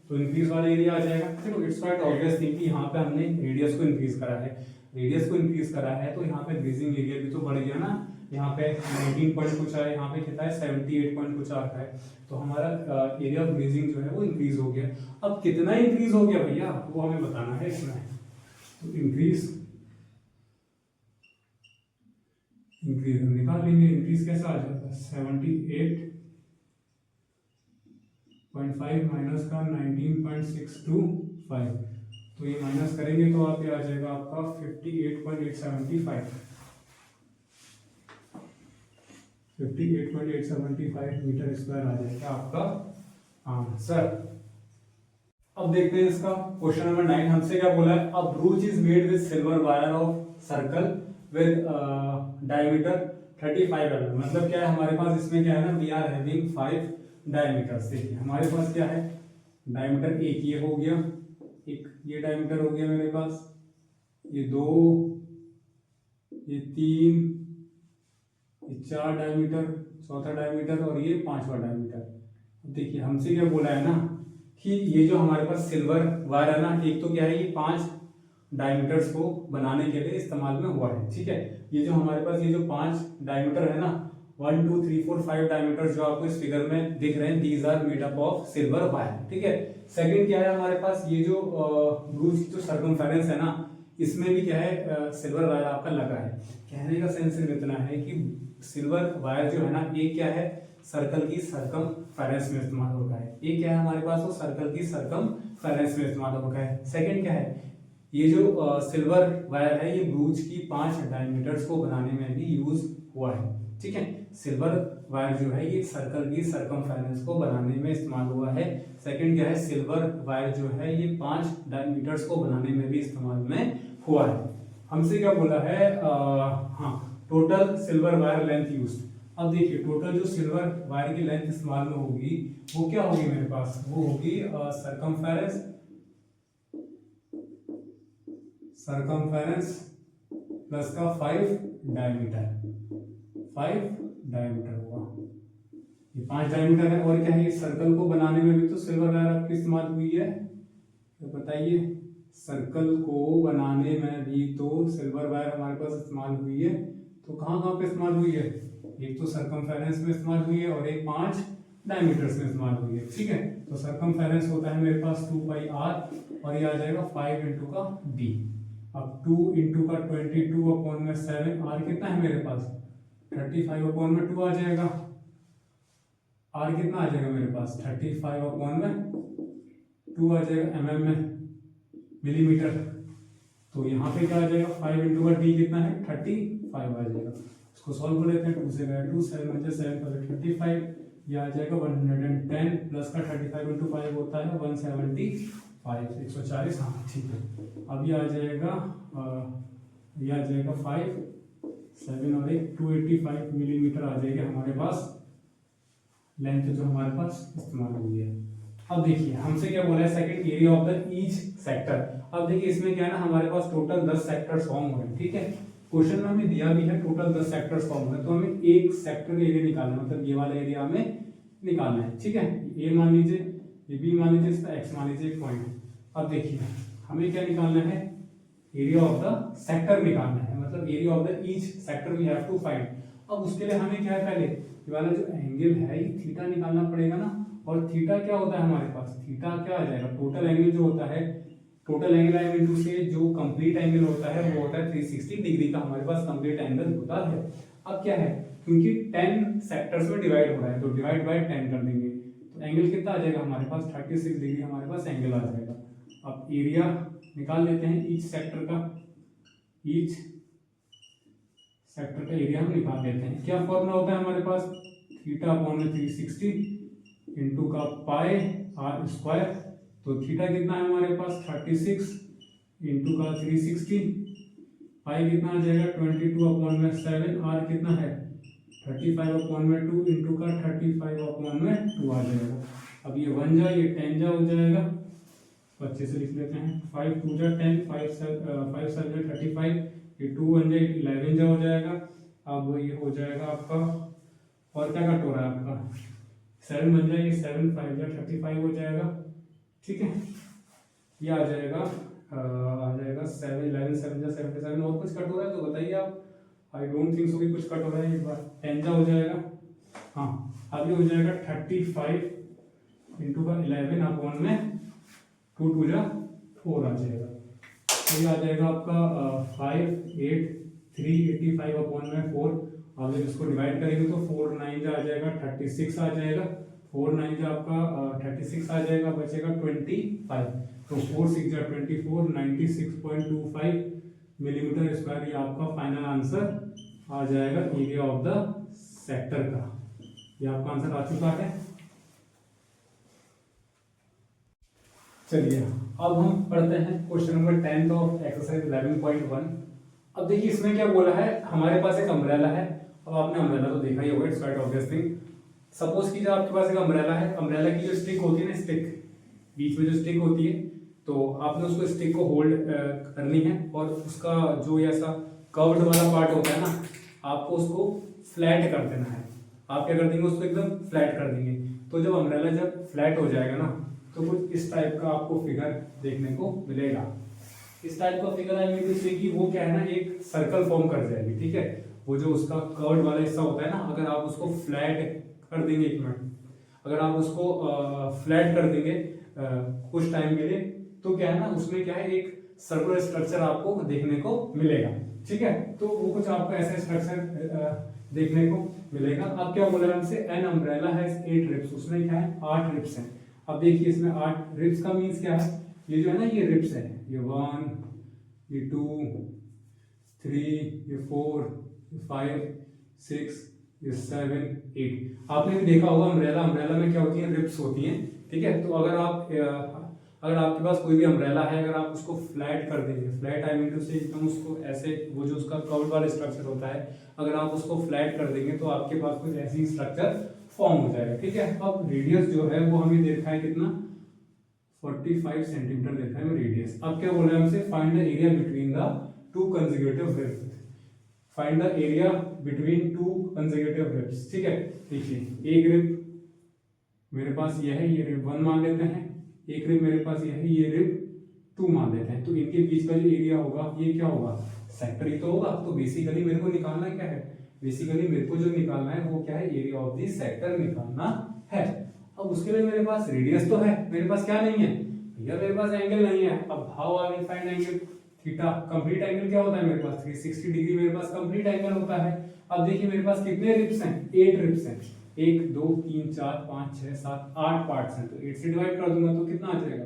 तो इंक्रीज वाला एरिया आ जाएगा। देखो इट्स क्वाइट ऑब्वियस थिंग कि यहाँ पे हमने रेडियस को इंक्रीज करा है, रेडियस को इंक्रीज करा है तो यहाँ पे ग्रेजिंग एरिया भी तो बढ़ गया ना। यहाँ पे 19 पॉइंट कुछ है, यहाँ पे कितना है 78 पॉइंट कुछ आता है। तो हमारा एरिया ऑफ ग्रेजिंग जो है वो इंक्रीज हो गया। अब कितना इंक्रीज हो गया भैया वो हमें बताना है इसमें। तो इंक्रीज हम निकाल लेंगे, इंक्रीज कैसा आ जाएगा 78.5 माइनस का 19.625, तो ये माइनस करेंगे तो आप ये आ जाएगा आपका 58.875 मीटर स्क्वायर आ जाएगा आपका आंसर। अब देखते हैं इसका क्वेश्चन नंबर 9। हमसे क्या बोला है, a brooch is made with silver wire of circle with diameter 35 mm। मतलब क्या है हमारे पास इसमें क्या है ना, वी आर हैविंग 5 डायमीटर्स। देखिए हमारे पास क्या है, डायमीटर एक ये हो गया, एक ये डायमीटर हो गया मेरे पास, ये 2, ये 3, ये 4 डायमीटर, चौथा डायमीटर, और ये 5वां डायमीटर। देखिए हमसे क्या बोला है ना कि ये जो हमारे पास सिल्वर वायर है ना, एक तो क्या है ये 5 डायमीटर्स को बनाने के लिए इस्तेमाल में हुआ है, ठीक है। ये जो हमारे पास ये जो 5 डायमीटर है ना, 1 2 3 4 5 डायमीटर जो आपको इस फिगर में दिख रहे हैं, these are made up of silver wire, ठीक है। सेकंड क्या है हमारे पास, ये जो ब्रूच जो सर्कमफेरेंस है ना, इसमें भी क्या है सिल्वर वायर आपका लगा है। कहने का सेंस इतना है कि सिल्वर वायर जो है ना, ये क्या है सर्कल की सर्कमफेरेंस में इस्तेमाल होता है। ये क्या है हमारे पास, वो सर्कल की सर्कमफेरेंस में इस्तेमाल होता है। सेकंड क्या है, ये जो सिल्वर वायर है ये ब्रूच की 5 डायमीटर्स को बनाने में भी यूज हुआ है, ठीक है। सिल्वर वायर जो है ये सर्कल की सर्कमफेरेंस को बनाने में इस्तेमाल हुआ है। सेकंड क्या है, सिल्वर वायर जो है ये 5 डायमीटर्स को बनाने में भी इस्तेमाल में हुआ है। हमसे क्या बोला है, total silver wire length use. अब देखिए टोटल जो सिल्वर वायर की लेंथ इस्तेमाल में होगी वो क्या होगी मेरे पास, वो होगी सरकमफेरेंस प्लस का 5 डायमीटर होगा। ये 5 डायमीटर है, और क्या है सर्कल को बनाने में भी तो सिल्वर वायर आपकी इस्तेमाल हुई है। तो बताइए सर्कल को बनाने में भी तो सिल्वर वायर हमारे पास इस्तेमाल हुई है। तो कहाँ कहाँ पे इस्तेमाल हुई है, एक तो सर्कमफेरेंस में इस्तेमाल हुई है और एक 5 डायमीटर्स में इस्तेमाल हुई है, ठीक है। तो सर्कमफेरेंस होता है मेरे पास 2 पाई r, और ये आ जाएगा 5 इंटू का d। अब 2 इंटू का 22 अपॉन में 7, r कितना है मेरे पास 35 अपॉन में 2 आ जाएगा। r कितना आ जाएगा मेरे पास 35 अपॉन में 2 आ जाएगा mm में, मिलीमीटर। तो यहाँ पे क्या आ जाएगा 5 इंटू का d कितना है 35 आ जाएगा। इसको सॉल्व कर लेते हैं, 2 से गया 2, 7 7 पर 35, ये आ जाएगा 110 प्लस का 35 इंटू 5 होता है 175, 140। हाँ ठीक है। अब ये आ जाएगा 5 7 और 1 285 मिलीमीटर आ जाएगा हमारे पास लेंथ जो हमारे पास इस्तेमाल हुई है। अब देखिए हमसे क्या बोला है, second area of the each sector. अब देखिए इसमें क्या है ना, हमारे पास टोटल 10 सेक्टर्स फॉर्म हो रहे हैं, ठीक है। क्वेश्चन में हमें दिया भी है टोटल 10 सेक्टर्स फॉर्म हो रहे हैं, तो हमें एक सेक्टर का एरिया निकालना है, मतलब ये वाला एरिया हमें निकालना है, ठीक है। ए मान लीजिए, ये बी मान लीजिए, इसका एक्स मान लीजिए एक पॉइंट। अब देखिए हमें क्या निकालना है, एरिया ऑफ द सेक्टर निकालना है, मतलब area of the each sector we have to find. अब उसके लिए हमें क्या है, पहले ये वाला जो एंगल है ये थीटा निकालना पड़ेगा ना, और थीटा क्या होता है हमारे पास, थीटा क्या आ जाएगा, टोटल एंगल जो होता है, total angle I mean to say जो कंप्लीट एंगल होता है वो होता है 360 डिग्री का हमारे पास कंप्लीट एंगल होता है। अब क्या है, क्योंकि 10 सेक्टर्स में डिवाइड हो रहा है तो डिवाइड बाय 10 कर देंगे, तो एंगल कितना आ जाएगा हमारे पास 36 डिग्री हमारे पास एंगल आ जाएगा। अब एरिया निकाल लेते हैं ईच सेक्टर का, ईच सेक्टर का एरिया हम निकाल लेते हैं। क्या फॉर्मूला होता है हमारे पास, थीटा अपॉन 360 इंटू का पाई आर स्क्वायर। तो थीटा कितना है हमारे पास 36 इंटू का 360, पाई कितना आ जाएगा 22 अपॉन में 7, आर कितना है 35 अपॉन में 2 इंटू का 35 अपॉन में 2 आ जाएगा। अब ये 1 जा, ये 10 जा हो जाएगा, तो अच्छे से लिख लेते हैं, 5 2 जा 10, 5 7 जा 35, ये 2 1 जा 11 जा हो जाएगा। अब ये हो जाएगा आपका, और क्या कट हो रहा है आपका 7 बन जाए, ये 7 5 जा 35 हो जाएगा, ठीक है। ये आ जाएगा 7 11 7 जा 77, और कुछ कट हो रहा है तो बताइए आप, आई डोंट थिंक सो कि कुछ कट हो रहा है, एक बार 10 जा हो जाएगा, हाँ। अब ये हो जाएगा 35 इंटू का 11 अपॉन में 2 2 जा 4 आ जाएगा। तो ये आ जाएगा आपका 5 8 385 अपॉन में 4। अब जब इसको डिवाइड करेंगे तो 4 9 जा आ जाएगा 36 आ जाएगा, 4 9 जा आपका 36 आ जाएगा, बचेगा 25। तो 4 6 जा 24, 96.25 मिलीमीटर स्क्वायर, ये आपका फाइनल आंसर आ जाएगा एरिया ऑफ द सेक्टर का। ये आपका आंसर आ चुका है। चलिए अब हम पढ़ते हैं क्वेश्चन नंबर 10 ऑफ एक्सरसाइज 11.1। अब देखिए इसमें क्या बोला है, हमारे पास एक अम्ब्रेला है। अब आपने अम्ब्रेला तो देखा ही होगा, it's quite obvious thing. Suppose कीजिए आपके पास एक अम्ब्रेला है, अम्ब्रेला की जो स्टिक होती है ना, स्टिक बीच में जो स्टिक होती है, तो आपने उसको स्टिक को होल्ड करनी है, और उसका जो ऐसा कर्व्ड वाला पार्ट होता है ना, आपको उसको फ्लैट कर देना है। आप क्या कर देंगे, उसको एकदम फ्लैट कर देंगे। तो जब अम्ब्रेला जब फ्लैट हो जाएगा ना, तो कुछ इस टाइप का आपको फिगर देखने को मिलेगा। इस टाइप का फिगर आई मीन टू से कि वो क्या है ना, एक सर्कल फॉर्म कर जाएगी, ठीक है। वो जो उसका कर्व्ड वाला हिस्सा होता है ना, अगर आप उसको फ्लैट कर देंगे, एक मिनट, अगर आप उसको फ्लैट कर देंगे कुछ टाइम के लिए, तो क्या है ना, उसमें क्या है, एक सर्कुलर स्ट्रक्चर आपको देखने को मिलेगा, ठीक है। तो वो कुछ आपको ऐसा स्ट्रक्चर देखने को मिलेगा। अब क्या बोला हमसे, एन अम्ब्रेला हैज 8 रिब्स, उसमें क्या है 8 रिब्स हैं। अब देखिए इसमें 8 रिब्स का मीन्स क्या है, ये जो है ना, ये रिब्स है, ये 1 ये 2 3 ये 4 ये 5 6 ये 7 8। आपने भी देखा होगा अम्ब्रेला में क्या होती है, रिब्स होती हैं, ठीक है। तो अगर आपके पास कोई भी अम्ब्रेला है, अगर आप उसको फ्लैट कर देंगे, फ्लैट आई मीन टू से एकदम उसको ऐसे, वो जो उसका कर्व वाला स्ट्रक्चर होता है, अगर आप उसको फ्लैट कर देंगे तो आपके पास कुछ ऐसी स्ट्रक्चर फॉर्म हो जाएगा, ठीक है। अब रेडियस जो है वो हमें देखा है कितना, 45 सेंटीमीटर देखा है रेडियस। अब क्या बोल रहे हैं हमसे, find the area between the 2 consecutive ribs, find the area between 2 consecutive ribs, ठीक है। देखिए एक रिब मेरे पास यह है, ये रिब 1 मान लेते हैं, एक रिब मेरे पास यह है, ये रिब 2 मान लेते हैं। तो इनके बीच का जो एरिया होगा ये क्या होगा, सेक्टर ही तो होगा। तो बेसिकली मेरे को निकालना क्या है, बेसिकली मेरे को जो निकालना है वो क्या है, एरिया ऑफ द सेक्टर निकालना है। अब उसके लिए मेरे पास रेडियस तो है, मेरे पास क्या नहीं है भैया, मेरे पास एंगल नहीं है। अब how I will find angle, theta complete angle क्या होता है मेरे पास 360 डिग्री मेरे पास कंप्लीट एंगल होता है। अब देखिए मेरे पास कितने रिब्स हैं, 8 रिब्स हैं, 1 2 3 4 5 6 7 8 पार्ट्स हैं। तो 8 से डिवाइड कर दूंगा तो कितना आ जाएगा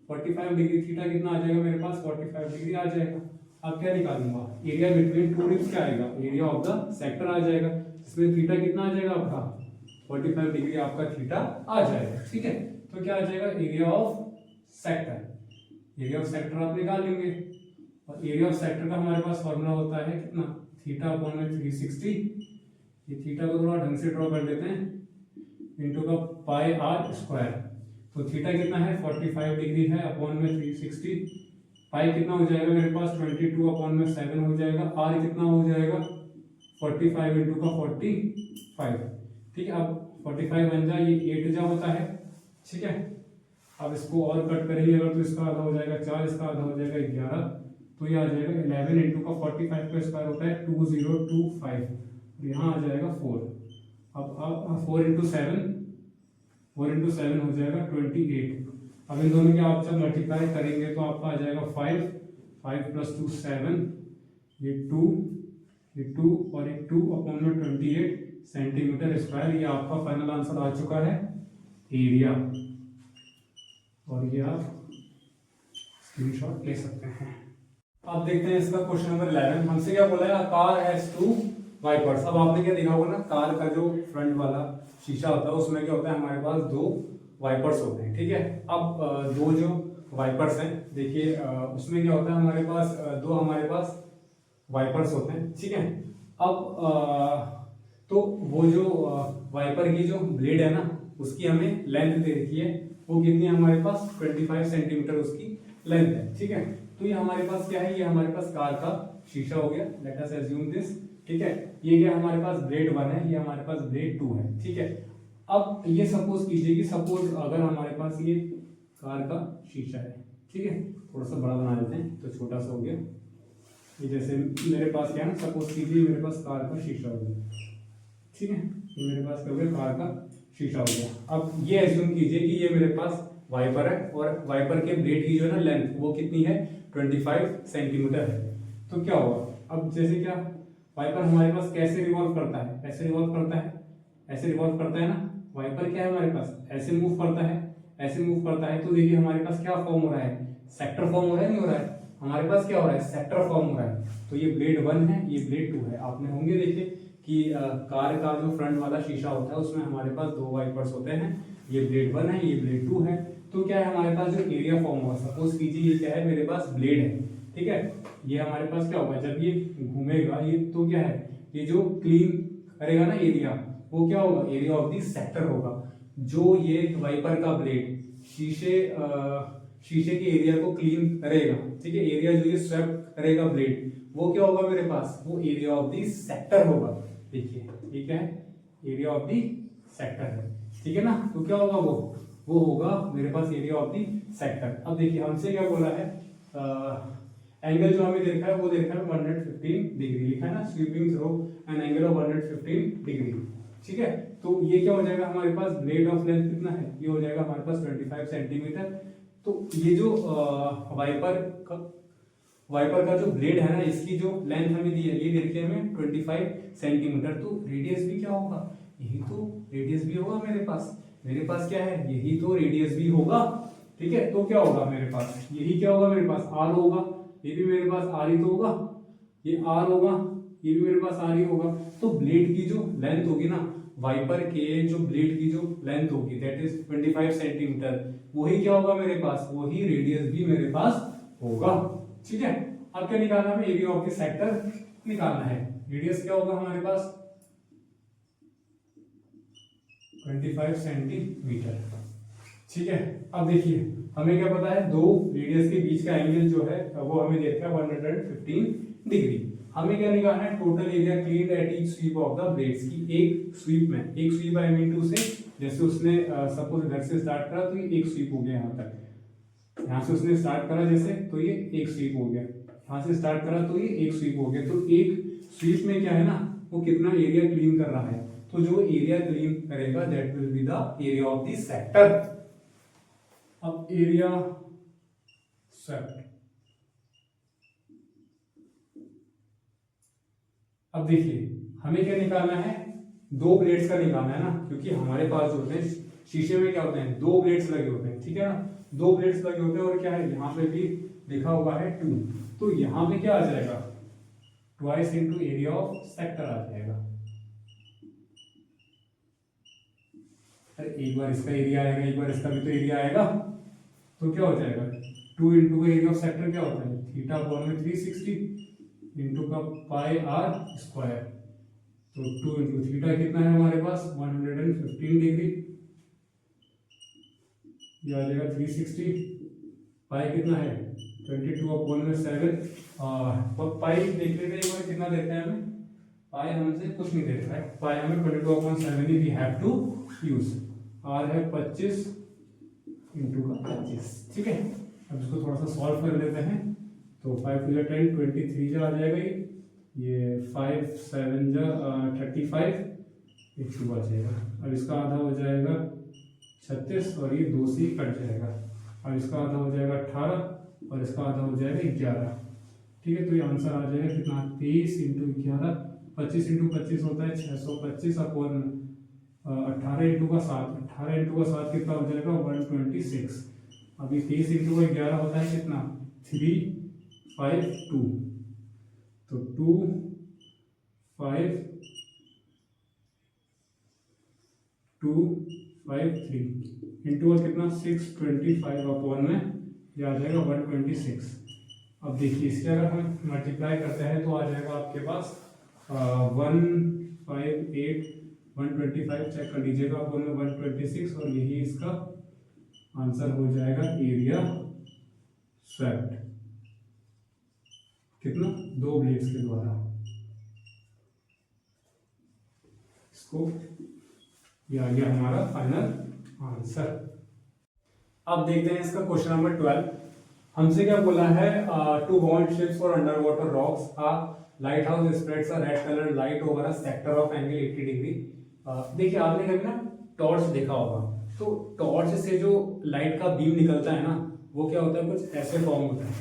45 डिग्री, थीटा कितना आ जाएगा मेरे पास 45 डिग्री आ जाएगा। अब क्या निकालूंगा, एरिया बिटवीन 2 रिब्स क्या आएगा, एरिया ऑफ द सेक्टर आ जाएगा, जिसमें थीटा कितना आ जाएगा आपका 45 डिग्री आपका थीटा आ जाएगा, ठीक है। तो क्या आ जाएगा, area of sector, area of sector आप निकाल लेंगे। और एरिया ऑफ सेक्टर का हमारे पास फॉर्मूला होता है कितना, थीटा अपॉन में 360, ये थीटा को थोड़ा ढंग से ड्रॉ कर लेते हैं, इनटू का पाई आर स्क्वायर। तो थीटा कितना है 45 डिग्री है, अपॉन में 360, पाई कितना हो जाएगा मेरे पास 22 अपॉन में 7 हो जाएगा, आर कितना हो जाएगा 45 इंटू का 45, ठीक है। अब 45 बन जाए, ये 8 जा होता है, ठीक है। अब इसको और कट करेंगे अगर तो इसका आधा हो जाएगा 4, इसका आधा हो जाएगा 11, तो ये आ जाएगा 11 इंटू का 45 का स्क्वायर होता है 2025, यहाँ आ जाएगा 4। अब 4 इंटू 7 हो जाएगा 28। अब इन दोनों के आप जब मल्टीप्लाई करेंगे तो आपका आ जाएगा 5 प्लस 2 7, ये 2 और एक 2 अपॉन में 28 सेंटीमीटर स्क्वायर। ये आपका फाइनल आंसर आ चुका है एरिया, और ये आप स्क्रीनशॉट ले सकते हैं। अब देखते हैं इसका क्वेश्चन नंबर 11। हमसे क्या बोला है, कार हैज 2 वाइपर्स। अब आपने क्या देखा होगा ना, कार का जो फ्रंट वाला शीशा होता है उसमें क्या होता है, हमारे पास 2 वाइपर्स होते हैं, ठीक है। अब दो जो वाइपर्स हैं, देखिए उसमें क्या होता है, हमारे पास 2 हमारे पास वाइपर्स होते हैं, ठीक है। अब तो वो जो वाइपर की जो ब्लेड है ना, उसकी हमें लेंथ दे रखी है, वो कितनी है हमारे पास 25 सेंटीमीटर उसकी लेंथ है, ठीक है। तो ये हमारे पास क्या है, ये हमारे पास कार का शीशा हो गया, लेट अस अज्यूम दिस, ठीक है। ये क्या हमारे पास ब्लेड 1 है, ये हमारे पास ब्लेड 2 है, ठीक है। अब ये सपोज कीजिए कि सपोज अगर हमारे पास ये कार का शीशा है, ठीक है, थोड़ा सा बड़ा बना देते हैं तो छोटा सा हो गया। ये जैसे मेरे पास क्या है ना, सपोज कीजिए मेरे पास कार का शीशा हो गया, ठीक है, ये मेरे पास क्या हो गया, कार का शीशा हो गया। अब ये एज्यूम कीजिए कि ये मेरे पास वाइपर है, और वाइपर के ब्लेड की जो है ना लेंथ वो कितनी है 25 सेंटीमीटर है। तो क्या होगा, अब जैसे क्या वाइपर हमारे पास कैसे रिवॉल्व करता है, ऐसे रिवॉल्व करता है, ऐसे रिवॉल्व करता है ना। वाइपर क्या है हमारे पास, ऐसे मूव करता है, ऐसे मूव करता है। तो देखिए हमारे पास क्या फॉर्म हो रहा है, सेक्टर फॉर्म हो रहा है, नहीं हो रहा है, हमारे पास क्या हो रहा है, सेक्टर फॉर्म हो रहा है। तो ये ब्लेड 1 है, ये ब्लेड 2 है। आपने होंगे देखे कि कार का जो फ्रंट वाला शीशा होता है उसमें हमारे पास 2 वाइपर्स होते हैं, ये ब्लेड 1 है, ये ब्लेड 2 है। तो क्या है हमारे पास जो एरिया फॉर्म होगा, सपोज कीजिए ये क्या है मेरे पास ब्लेड है, ठीक है। ये हमारे पास क्या होगा, जब ये घूमेगा ये, तो क्या है, ये जो क्लीन करेगा ना एरिया, वो क्या होगा, एरिया ऑफ द सेक्टर होगा। जो ये वाइपर का ब्लेड शीशे के एरिया को क्लीन करेगा, ठीक है, एरिया जो ये स्वेप्ट करेगा ब्लेड, वो क्या होगा मेरे पास, वो एरिया ऑफ द सेक्टर होगा। देखिए ठीक है, एरिया ऑफ द सेक्टर है, ठीक है ना। तो क्या होगा, वो होगा मेरे पास एरिया ऑफ द सेक्टर। अब देखिए हमसे क्या बोला है, एंगल जो हमें देखा है वो देखा है 115 डिग्री, लिखा है ना, sweeping through an angle of 115 degree, ठीक है। तो ये क्या हो जाएगा हमारे पास, ब्लेड ऑफ लेंथ कितना है, ये हो जाएगा हमारे पास 25 सेंटीमीटर। तो ये जो वाइपर का जो ब्लेड है ना, इसकी जो लेंथ हमें दी है, ये देखिए हमें 25 सेंटीमीटर। तो रेडियस भी क्या होगा, यही तो रेडियस भी होगा मेरे पास क्या है, यही तो रेडियस भी होगा, ठीक है। तो क्या होगा मेरे पास, यही क्या होगा मेरे पास, आर होगा, ये भी मेरे पास आर ही तो होगा, ये आर होगा, ये भी मेरे पास आर ही होगा। तो ब्लेड की जो लेंथ होगी ना, वाइपर के जो ब्लेड की जो लेंथ होगी दैट इज 25 सेंटीमीटर, वही क्या होगा मेरे पास, वही रेडियस भी मेरे पास होगा, ठीक है। अब क्या निकालना है, एरिया ऑफ द सेक्टर निकालना है। रेडियस क्या होगा हमारे पास 25 सेंटीमीटर, ठीक है। अब देखिए हमें क्या पता है, 2 रेडियस के बीच का एंगल जो है वो हमें देखा है 115 डिग्री। हमें क्या निकालना है, total area cleaned at each sweep of the blades की, एक स्वीप आई मीन टू से, जैसे उसने सपोज इधर से स्टार्ट करा तो ये एक स्वीप हो गया, यहाँ तक यहाँ से उसने स्टार्ट करा जैसे, तो ये एक स्वीप हो गया, यहाँ से स्टार्ट करा तो ये एक स्वीप हो गया। तो एक स्वीप में क्या है ना, वो कितना एरिया क्लीन कर रहा है, तो जो एरिया क्लीन करेगा that will be the area of the sector. अब एरिया स्वेप्ट, अब देखिए हमें क्या निकालना है, 2 ब्लेड्स का निकालना है ना, क्योंकि हमारे पास जो होते हैं शीशे में क्या होते हैं, 2 ब्लेड्स लगे होते हैं, ठीक है ना, 2 ब्लेड्स लगे होते हैं। और क्या है, यहाँ पे भी लिखा हुआ है 2, तो यहाँ पे क्या आ जाएगा, twice into area of sector आ जाएगा। अरे एक बार इसका एरिया आएगा, एक बार इसका भी तो एरिया आएगा, तो क्या हो जाएगा, 2 इंटू एरिया ऑफ सेक्टर क्या होता है, थीटा अपॉन में 360 इंटू का पाई आर स्क्वायर। तो 2 इंटू थीटा कितना है हमारे पास 115 डिग्री, ये आ जाएगा 360, पाई कितना है 22/7, और पाई देख लेते हैं एक बार कितना देते हैं हमें, पाई हमसे कुछ नहीं दे रहा है, पाई हमें 22/7 ही we have to use, r है 25 इंटू का 25, ठीक है। अब इसको थोड़ा सा सॉल्व कर लेते हैं, तो 5 × 10 23 जा आ जाएगा, ये 5 7 जा 35, एक 2 आ जाएगा। अब इसका आधा हो जाएगा 36 और ये 2 से कट जाएगा। अब इसका आधा हो जाएगा 18 और इसका आधा हो जाएगा 11, ठीक है। तो ये आंसर आ जाएगा कितना 23 इंटू 11, 25 इंटू 25 होता है 625 अपॉन 18 इंटू का 7, 18 इंटू का 7 कितना हो जाएगा 126। अभी 30 इंटू का 11 होता है कितना 352, तो 2 5 2 5 3 इंटू का कितना 625 अपॉन में ये आ जाएगा 126। अब देखिए इसके अगर हम मल्टीप्लाई करते हैं तो आ जाएगा आपके पास 158 125, चेक कर लीजिएगा अपॉन में 126, और यही इसका आंसर हो जाएगा एरिया स्वेप्ट, कितना 2 ब्लेड्स के द्वारा। इसको ये आ गया हमारा फाइनल आंसर। अब देखते हैं इसका क्वेश्चन नंबर 12। हमसे क्या बोला है, टू बॉन्ड ships for underwater rocks, lighthouse spreads a red colour light over a sector of angle 80 degree. देखिए आपने कभी ना टॉर्च देखा होगा, तो टॉर्च से जो लाइट का बीम निकलता है ना, वो क्या होता है कुछ ऐसे फॉर्म होता है।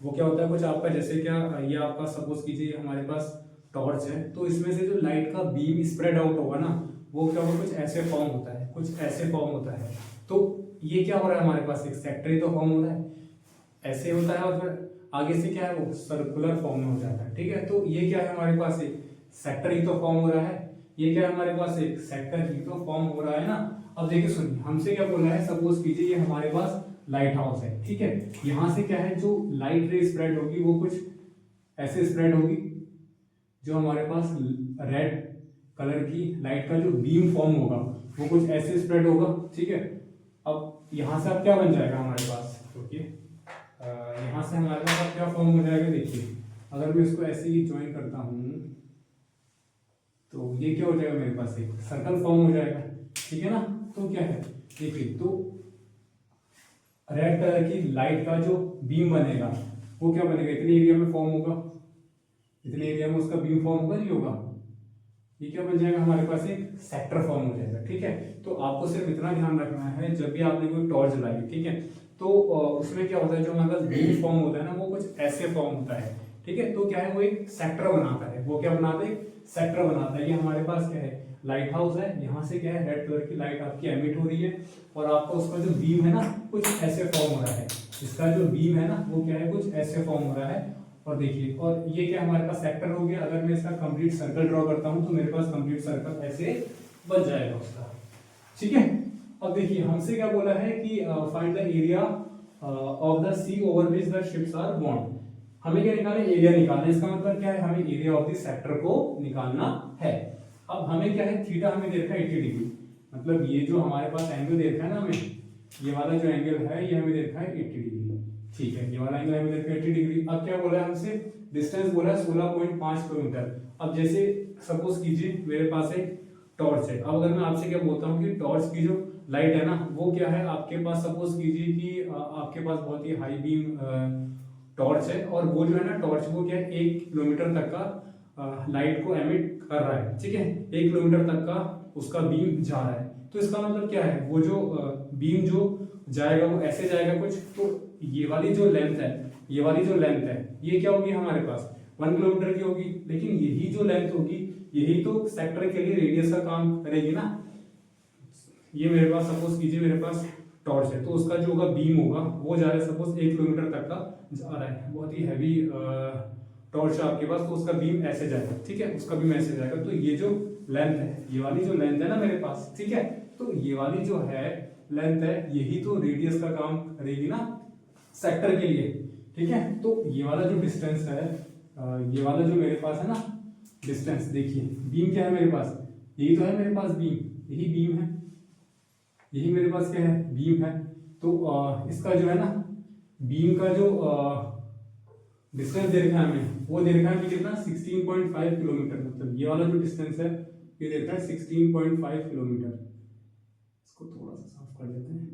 वो क्या होता है कुछ आपका, जैसे क्या ये आपका सपोज कीजिए हमारे पास टॉर्च है, तो इसमें से जो लाइट का बीम स्प्रेड आउट होगा ना, वो क्या होगा कुछ ऐसे फॉर्म होता है, कुछ ऐसे फॉर्म होता है। तो ये क्या हो रहा है हमारे पास, एक सेक्टर ही तो फॉर्म हो रहा है, ऐसे होता है, और फिर आगे से क्या है वो सर्कुलर फॉर्म में हो जाता है, ठीक है। तो ये क्या है हमारे पास एक सेक्टर ही तो फॉर्म हो रहा है, ये क्या है हमारे पास एक सेक्टर ही तो फॉर्म हो रहा है ना। अब देखिए सुनिए, हमसे क्या बोला है, सपोज कीजिए ये हमारे पास लाइट हाउस है, ठीक है। यहाँ से क्या है जो लाइट रे स्प्रेड होगी वो कुछ ऐसे स्प्रेड होगी, जो हमारे पास रेड कलर की लाइट का जो बीम फॉर्म होगा वो कुछ ऐसे स्प्रेड होगा, ठीक है। अब यहाँ से अब क्या बन जाएगा हमारे पास, क्योंकि यहाँ से हमारे पास अब क्या फॉर्म हो जाएगा, देखिए अगर मैं इसको ऐसे ही ज्वाइन करता हूँ तो ये क्या हो जाएगा मेरे पास एक सर्कल फॉर्म हो जाएगा, ठीक है ना। तो क्या है देखिए, तो रेड कलर की लाइट का जो बीम बनेगा वो क्या बनेगा, इतने एरिया में फॉर्म होगा, इतने एरिया में उसका बीम फॉर्म होगा, नहीं होगा, ये क्या बन जाएगा हमारे पास एक सेक्टर फॉर्म हो जाएगा, ठीक है। तो आपको सिर्फ इतना ध्यान रखना है, जब भी आपने कोई टॉर्च जलाई, ठीक है, तो उसमें क्या होता है जो हमारे पास बीम फॉर्म होता है ना, वो कुछ ऐसे फॉर्म होता है, ठीक है। तो क्या है वो एक सेक्टर बनाता है, वो क्या बनाता है सेक्टर बनाता है। ये हमारे पास क्या है लाइट हाउस है, यहाँ से क्या है रेड कलर की लाइट आपकी एमिट हो रही है, और आपका उसका जो बीम है ना कुछ ऐसे फॉर्म हो रहा है, इसका जो बीम है ना वो क्या है कुछ ऐसे फॉर्म हो रहा है। और देखिए, और ये क्या हमारे पास सेक्टर हो गया। अगर मैं इसका कंप्लीट सर्कल ड्रॉ करता हूं तो मेरे पास कंप्लीट सर्कल ऐसे बन जाएगा उसका, ठीक है। अब देखिए हमसे क्या बोला है कि find the area of the sea over which the ships are warned. हमें क्या निकालना है, एरिया निकालना है। इसका मतलब क्या है, हमें एरिया ऑफ द सेक्टर को निकालना है। अब हमें क्या है, थीटा हमें दे रखा है 80 डिग्री, मतलब ये जो हमारे पास एंगल दे रखा है ना हमें, ये वाला जो एंगल है ये हमें दे रखा है 80 डिग्री, ठीक है। ये वाला एंगल हमें दे रखा है 80 डिग्री। अब क्या बोला है हमसे, डिस्टेंस बोला है 16.5 किलोमीटर। अब जैसे सपोज कीजिए मेरे पास एक टॉर्च है। अब अगर मैं आपसे क्या बोलता हूँ कि टॉर्च की जो लाइट है ना वो क्या है आपके पास, सपोज कीजिए कि आपके पास बहुत ही हाई बीम टॉर्च है, और वो जो है ना टॉर्च वो क्या है 1 किलोमीटर तक का लाइट को एमिट कर रहा है, ठीक है। 1 किलोमीटर तक का उसका बीम जा रहा है। तो इसका मतलब क्या है, वो जो बीम जो जाएगा वो ऐसे जाएगा कुछ, तो ये वाली जो लेंथ है, ये वाली जो लेंथ है ये क्या होगी हमारे पास 1 किलोमीटर की होगी, लेकिन यही जो लेंथ होगी यही तो सेक्टर के लिए रेडियस का काम करेगी ना। ये मेरे पास सपोज कीजिए मेरे पास टॉर्च है, तो उसका जो होगा बीम होगा वो जा रहा है सपोज 1 किलोमीटर तक का जा रहा है, बहुत ही हैवी टॉर्च है आपके पास, तो उसका बीम ऐसे जाएगा, ठीक है, उसका बीम ऐसे जाएगा। तो ये जो लेंथ है, ये वाली जो लेंथ है ना मेरे पास, ठीक है, तो ये वाली जो है लेंथ है यही तो रेडियस का काम करेगी ना सेक्टर के लिए, ठीक है। तो ये वाला जो डिस्टेंस है, ये वाला जो मेरे पास है ना डिस्टेंस, देखिए बीम क्या है मेरे पास, यही तो है मेरे पास बीम, यही बीम है, यही मेरे पास क्या है बीम है। तो इसका जो है ना बीम का जो डिस्टेंस दे रखा है हमें, वो दे रखा है कि कितना 16.5 किलोमीटर, मतलब ये वाला जो डिस्टेंस है ये दे रखा है 16.5 किलोमीटर। इसको थोड़ा सा साफ कर देते हैं,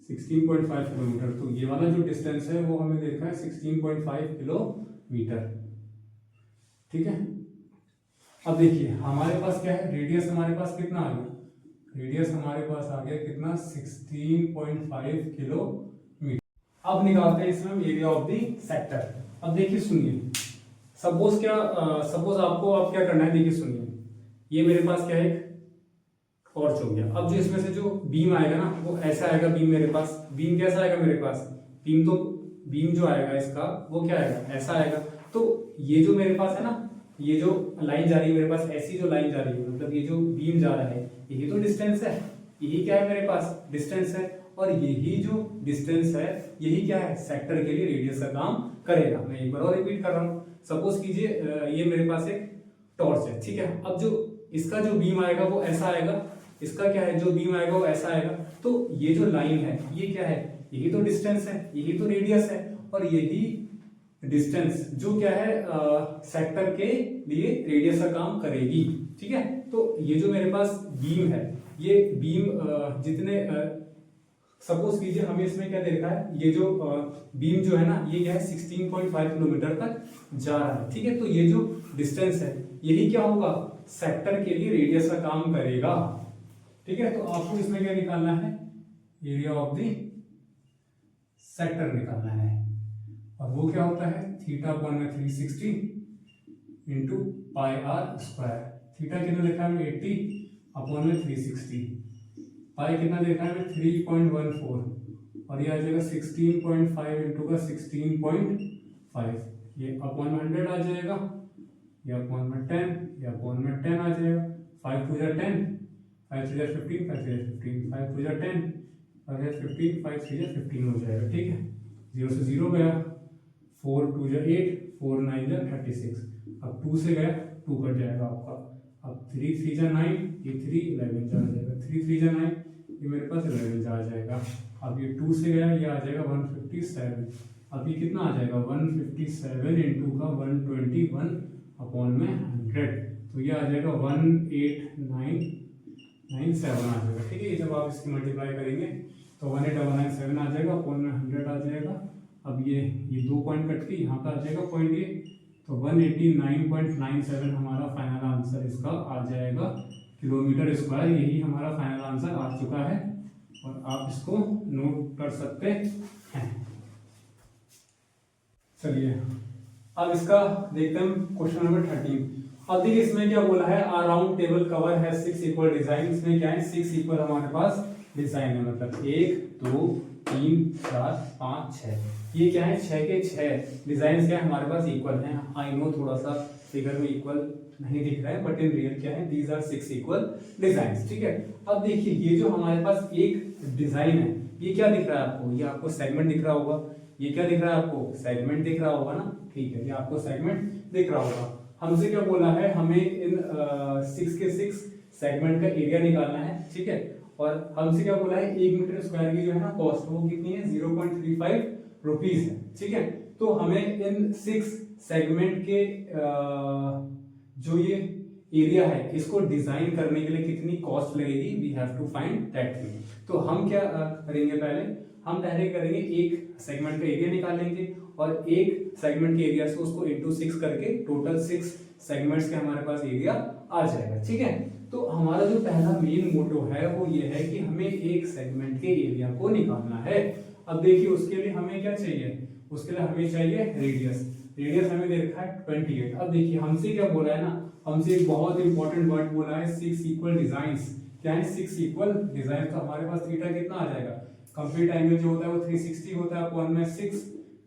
16.5 किलोमीटर। तो ये वाला जो डिस्टेंस है वो हमें दे रखा है 16.5 किलोमीटर, ठीक है। अब देखिए हमारे पास क्या है, रेडियस हमारे पास कितना आ गया, रेडियस हमारे पास आ गया कितना 16.5 किलोमीटर। अब निकालते हैं इसमें हम एरिया ऑफ द सेक्टर। अब देखिए सुनिए, सपोज सपोज आपको अब क्या करना है, देखिए सुनिए, ये मेरे पास क्या है एक टॉर्च हो गया। अब जो इसमें से जो बीम आएगा ना वो ऐसा आएगा बीम, मेरे पास बीम कैसा आएगा मेरे पास, बीम जो आएगा इसका वो क्या आएगा, ऐसा आएगा। तो ये जो मेरे पास है ना, ये जो लाइन जा रही है मेरे पास, ऐसी जो लाइन जा रही है, मतलब ये जो बीम जा रहा है यही तो डिस्टेंस है, यही क्या है मेरे पास डिस्टेंस है, और यही जो डिस्टेंस है यही क्या है सेक्टर के लिए रेडियस का काम करेगा। मैं एक बार और रिपीट कर रहा हूँ, सपोज कीजिए ये मेरे पास एक टॉर्च है, ठीक है। अब जो इसका जो बीम आएगा वो ऐसा आएगा, इसका क्या है जो बीम आएगा वो ऐसा आएगा। तो ये जो लाइन है ये क्या है, यही तो डिस्टेंस है, यही तो रेडियस है, और यही डिस्टेंस जो क्या है सेक्टर के लिए रेडियस का काम करेगी, ठीक है। तो ये जो मेरे पास बीम है, ये बीम जितने सपोज कीजिए हमें इसमें क्या दे रखा है, ये जो बीम जो है ना ये क्या है 16.5 किलोमीटर तक जा रहा है, ठीक है। तो ये जो डिस्टेंस है यही क्या होगा सेक्टर के लिए रेडियस का काम करेगा, ठीक है। तो आपको इसमें क्या निकालना है, एरिया ऑफ द सेक्टर निकालना है, और वो क्या होता है थीटा अपॉन में 360 into pi r square. Theta कितना देखा है 80 अपॉन में 360, पाई कितना देखा है 3.14, और ये आ जाएगा 16.5 इंटू का 16.5, ये अपॉन में 100 आ जाएगा, ये अपॉन में 10, ये अपॉन में 10 आ जाएगा। 5 टू 10, 5 3 15, 5 3 15, 5 टू 10, 5 15, 5 3 15 हो जाएगा, ठीक है। 0 से 0 गया, 4 2 8, 4 9 36, अब 2 से गया 2 कट जाएगा आपका, अब 3 3 9, ये 3 11 जा जाएगा, 3 3 9, ये मेरे पास 11 जा जाएगा। अब ये 2 से गया, ये आ जाएगा 157, अब ये कितना आ जाएगा 157 इंटू का 121 अपॉन में 100, तो ये आ जाएगा 18997 आ जाएगा, ठीक है। जब आप इसकी मल्टीप्लाई करेंगे तो 18997 आ जाएगा, अपॉन में 100 आ जाएगा। अब ये 2 पॉइंट कट के यहाँ का आ जाएगा पॉइंट, ये तो 189.97 हमारा फाइनल आंसर इसका आ जाएगा किलोमीटर स्क्वायर। यही हमारा फाइनल आंसर आ चुका है, और आप इसको नोट कर सकते हैं। चलिए अब इसका देखते हैं क्वेश्चन नंबर 13। अब देखिए इसमें क्या बोला है, आ राउंड टेबल कवर है 6 इक्वल डिजाइन। इसमें क्या है 6 इक्वल हमारे पास डिजाइन है, मतलब 1 2 3 4 5 6, ये क्या है 6 के 6 डिजाइन क्या है हमारे पास इक्वल हैं। आई नो थोड़ा सा फिगर में इक्वल नहीं दिख रहा है, बट इन रियल क्या है दीज आर 6 इक्वल डिजाइन, ठीक है। अब देखिए ये जो हमारे पास एक डिजाइन है, ये क्या दिख रहा है आपको, ये आपको सेगमेंट दिख रहा होगा, ये क्या दिख रहा है आपको सेगमेंट दिख रहा होगा ना, ठीक है, ये आपको सेगमेंट दिख रहा होगा। हमसे क्या बोला है, हमें इन 6 के 6 सेगमेंट का एरिया निकालना है, ठीक है। और हमसे क्या बोला है 1 मीटर स्क्वायर की जो है ना कॉस्ट वो कितनी है 0.35 रुपीज है, ठीक है। तो हमें इन 6 सेगमेंट के जो ये एरिया है इसको डिजाइन करने के लिए कितनी कॉस्ट लगेगी, we have to find that thing. तो हम क्या करेंगे, पहले हम करेंगे एक सेगमेंट का एरिया निकालेंगे, और एक सेगमेंट के एरिया से उसको इंटू 6 करके टोटल 6 सेगमेंट्स के हमारे पास एरिया आ जाएगा, ठीक है। तो हमारा जो पहला मेन मोटो है वो ये है कि हमें एक सेगमेंट के एरिया को निकालना है। अब देखिए उसके लिए हमें क्या चाहिए, उसके लिए हमें चाहिए रेडियस। रेडियस हमें दे रखा है 28। अब देखिए हमसे क्या बोला है ना, हमसे एक बहुत इंपॉर्टेंट वर्ड बोला है 6 इक्वल डिजाइंस। क्या है 6 इक्वल डिजाइन, तो हमारे पास थीटा कितना आ जाएगा, कंप्लीट एंगल जो होता है वो 360 होता है अपॉन में 6,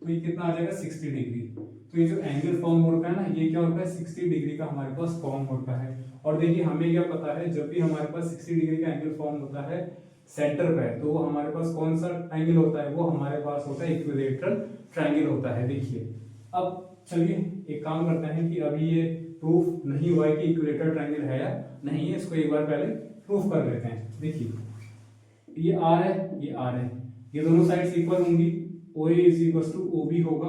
तो ये कितना आ जाएगा 60 डिग्री। तो ये जो एंगल फॉर्म होता है ना, ये क्या होता है 60 डिग्री का हमारे पास फॉर्म होता है। और देखिए हमें क्या पता है, जब भी हमारे पास 60 डिग्री का एंगल फॉर्म होता है सेंटर पे, तो वो हमारे पास कौन सा एंगल होता है, वो हमारे पास होता है इक्विलैटरल ट्रायंगल होता है। देखिए अब चलिए एक काम करते हैं कि अभी ये प्रूफ नहीं हुआ है कि इक्विलैटरल ट्रायंगल है या नहीं है, इसको एक बार पहले प्रूफ कर लेते हैं। देखिए ये आर है, ये आर है, ये दोनों साइड्स इक्वल होंगी, O A is equal to O B होगा,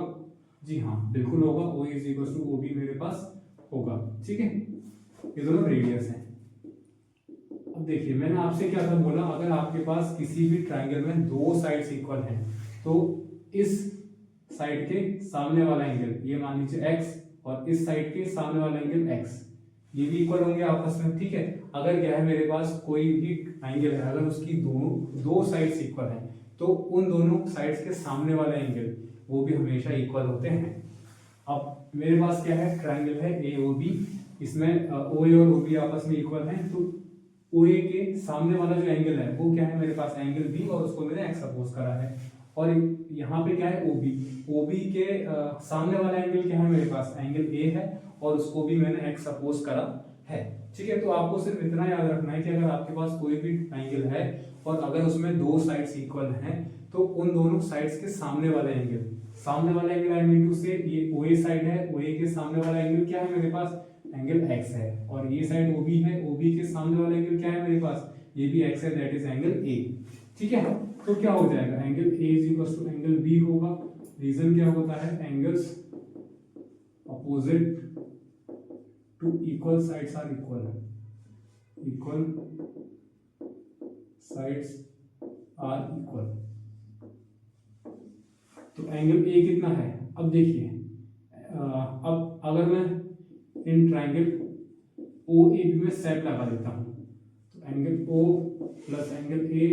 जी हाँ बिल्कुल होगा, O is equal to O B मेरे पास होगा, ठीक है। ये दोनों रेडियस हैं। अब देखिए मैंने आपसे क्या था बोला, अगर आपके पास किसी भी ट्रायंगल में दो साइड्स इक्वल हैं तो इस साइड के सामने वाला एंगल ये मान लीजिए x और इस साइड के सामने वाला एंगल x, ये भी इक्वल होंगे आपस में, ठीक है। अगर क्या है मेरे पास कोई भी एंगल है, अगर उसकी दो साइड्स इक्वल हैं तो उन दोनों साइड्स के सामने वाला एंगल वो भी हमेशा इक्वल होते हैं। अब मेरे पास क्या है, ट्रायंगल है ए ओ बी, इसमें ओ ए और ओ बी आपस में इक्वल हैं, तो ओ ए के सामने वाला जो एंगल है वो क्या है मेरे पास एंगल बी, और उसको मैंने एक्स सपोज करा है। और यहाँ पे क्या है ओ बी के सामने वाला एंगल क्या है मेरे पास एंगल ए है, और उसको भी मैंने एक्स सपोज करा है, ठीक है। तो आपको सिर्फ इतना याद रखना है कि अगर आपके पास कोई भी एंगल है और अगर उसमें दो साइड्स इक्वल हैं तो उन दोनों साइड्स के सामने वाला एंगल आई मीन टू से ये ओ ए साइड है, ओ ए के सामने वाला एंगल क्या है मेरे पास एंगल x है, और ये साइड OB है, OB के सामने वाला एंगल क्या है मेरे पास ये भी x है, दैट इज एंगल A, ठीक है। तो क्या हो जाएगा angle A is equal to angle B होगा। रीजन क्या होता है, angles opposite to equal sides are equal sides are equal. तो एंगल A कितना है, अब देखिए अब अगर मैं इन ट्राइंगल ओ ए बी में सेट लगा देता हूं तो angle O plus angle A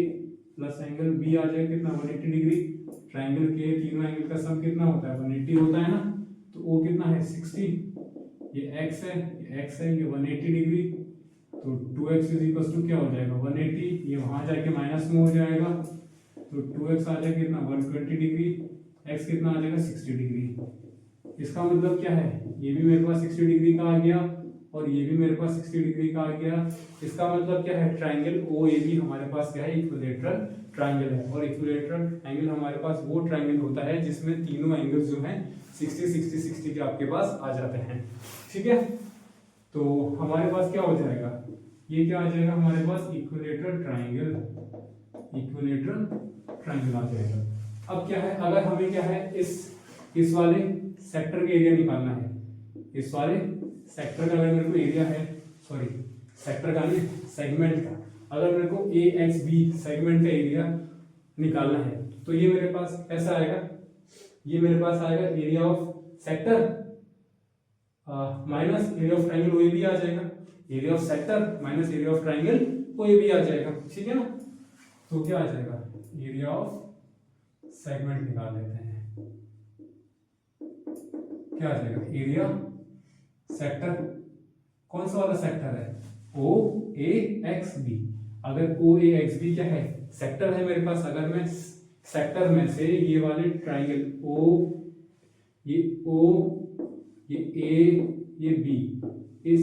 plus angle B आ जाएगा कितना 180 डिग्री। ट्राइंगल के तीनों एंगल का सम कितना होता है 180 होता है ना, तो O कितना है 60, ये x है ये 180 डिग्री, तो 2x इज इक्वल टू क्या हो जाएगा 180, ये वहां जाके माइनस में हो जाएगा, तो 2x आ जाएगा कितना 120 डिग्री, x कितना आ जाएगा 60 डिग्री। इसका मतलब क्या है, ये भी मेरे पास 60 डिग्री का आ गया और ये भी मेरे पास 60 डिग्री का आ गया। इसका मतलब क्या है, ट्रायंगल OAB हमारे पास क्या है इक्विलैटरल ट्रायंगल है, और इक्विलैटरल एंगल हमारे पास वो ट्रायंगल होता है जिसमें तीनों एंगल्स जो हैं 60 60 60 के आपके पास आ जाते हैं, ठीक है। तो हमारे पास क्या हो जाएगा, ये क्या आ जाएगा हमारे पास इक्विलैटरल ट्रायंगल आ जाएगा। अब क्या है, अगर हमें क्या है इस वाले सेक्टर का एरिया निकालना है, इस वाले सेक्टर का अगर मेरे को एरिया है, सॉरी सेक्टर का नहीं सेगमेंट का, अगर मेरे को AXB सेगमेंट का एरिया निकालना है तो ये मेरे पास कैसा आएगा, ये मेरे पास आएगा area of sector minus area of triangle OAB आ जाएगा, area of sector minus area of triangle OAB आ जाएगा, ठीक है ना। तो क्या आ जाएगा, एरिया ऑफ सेगमेंट निकाल लेते हैं, क्या आ जाएगा एरिया सेक्टर, कौन सा वाला सेक्टर है OAXB। अगर OAXB क्या है सेक्टर है मेरे पास, अगर मैं सेक्टर में से ये वाले ट्रायंगल ये O ये A ये B इस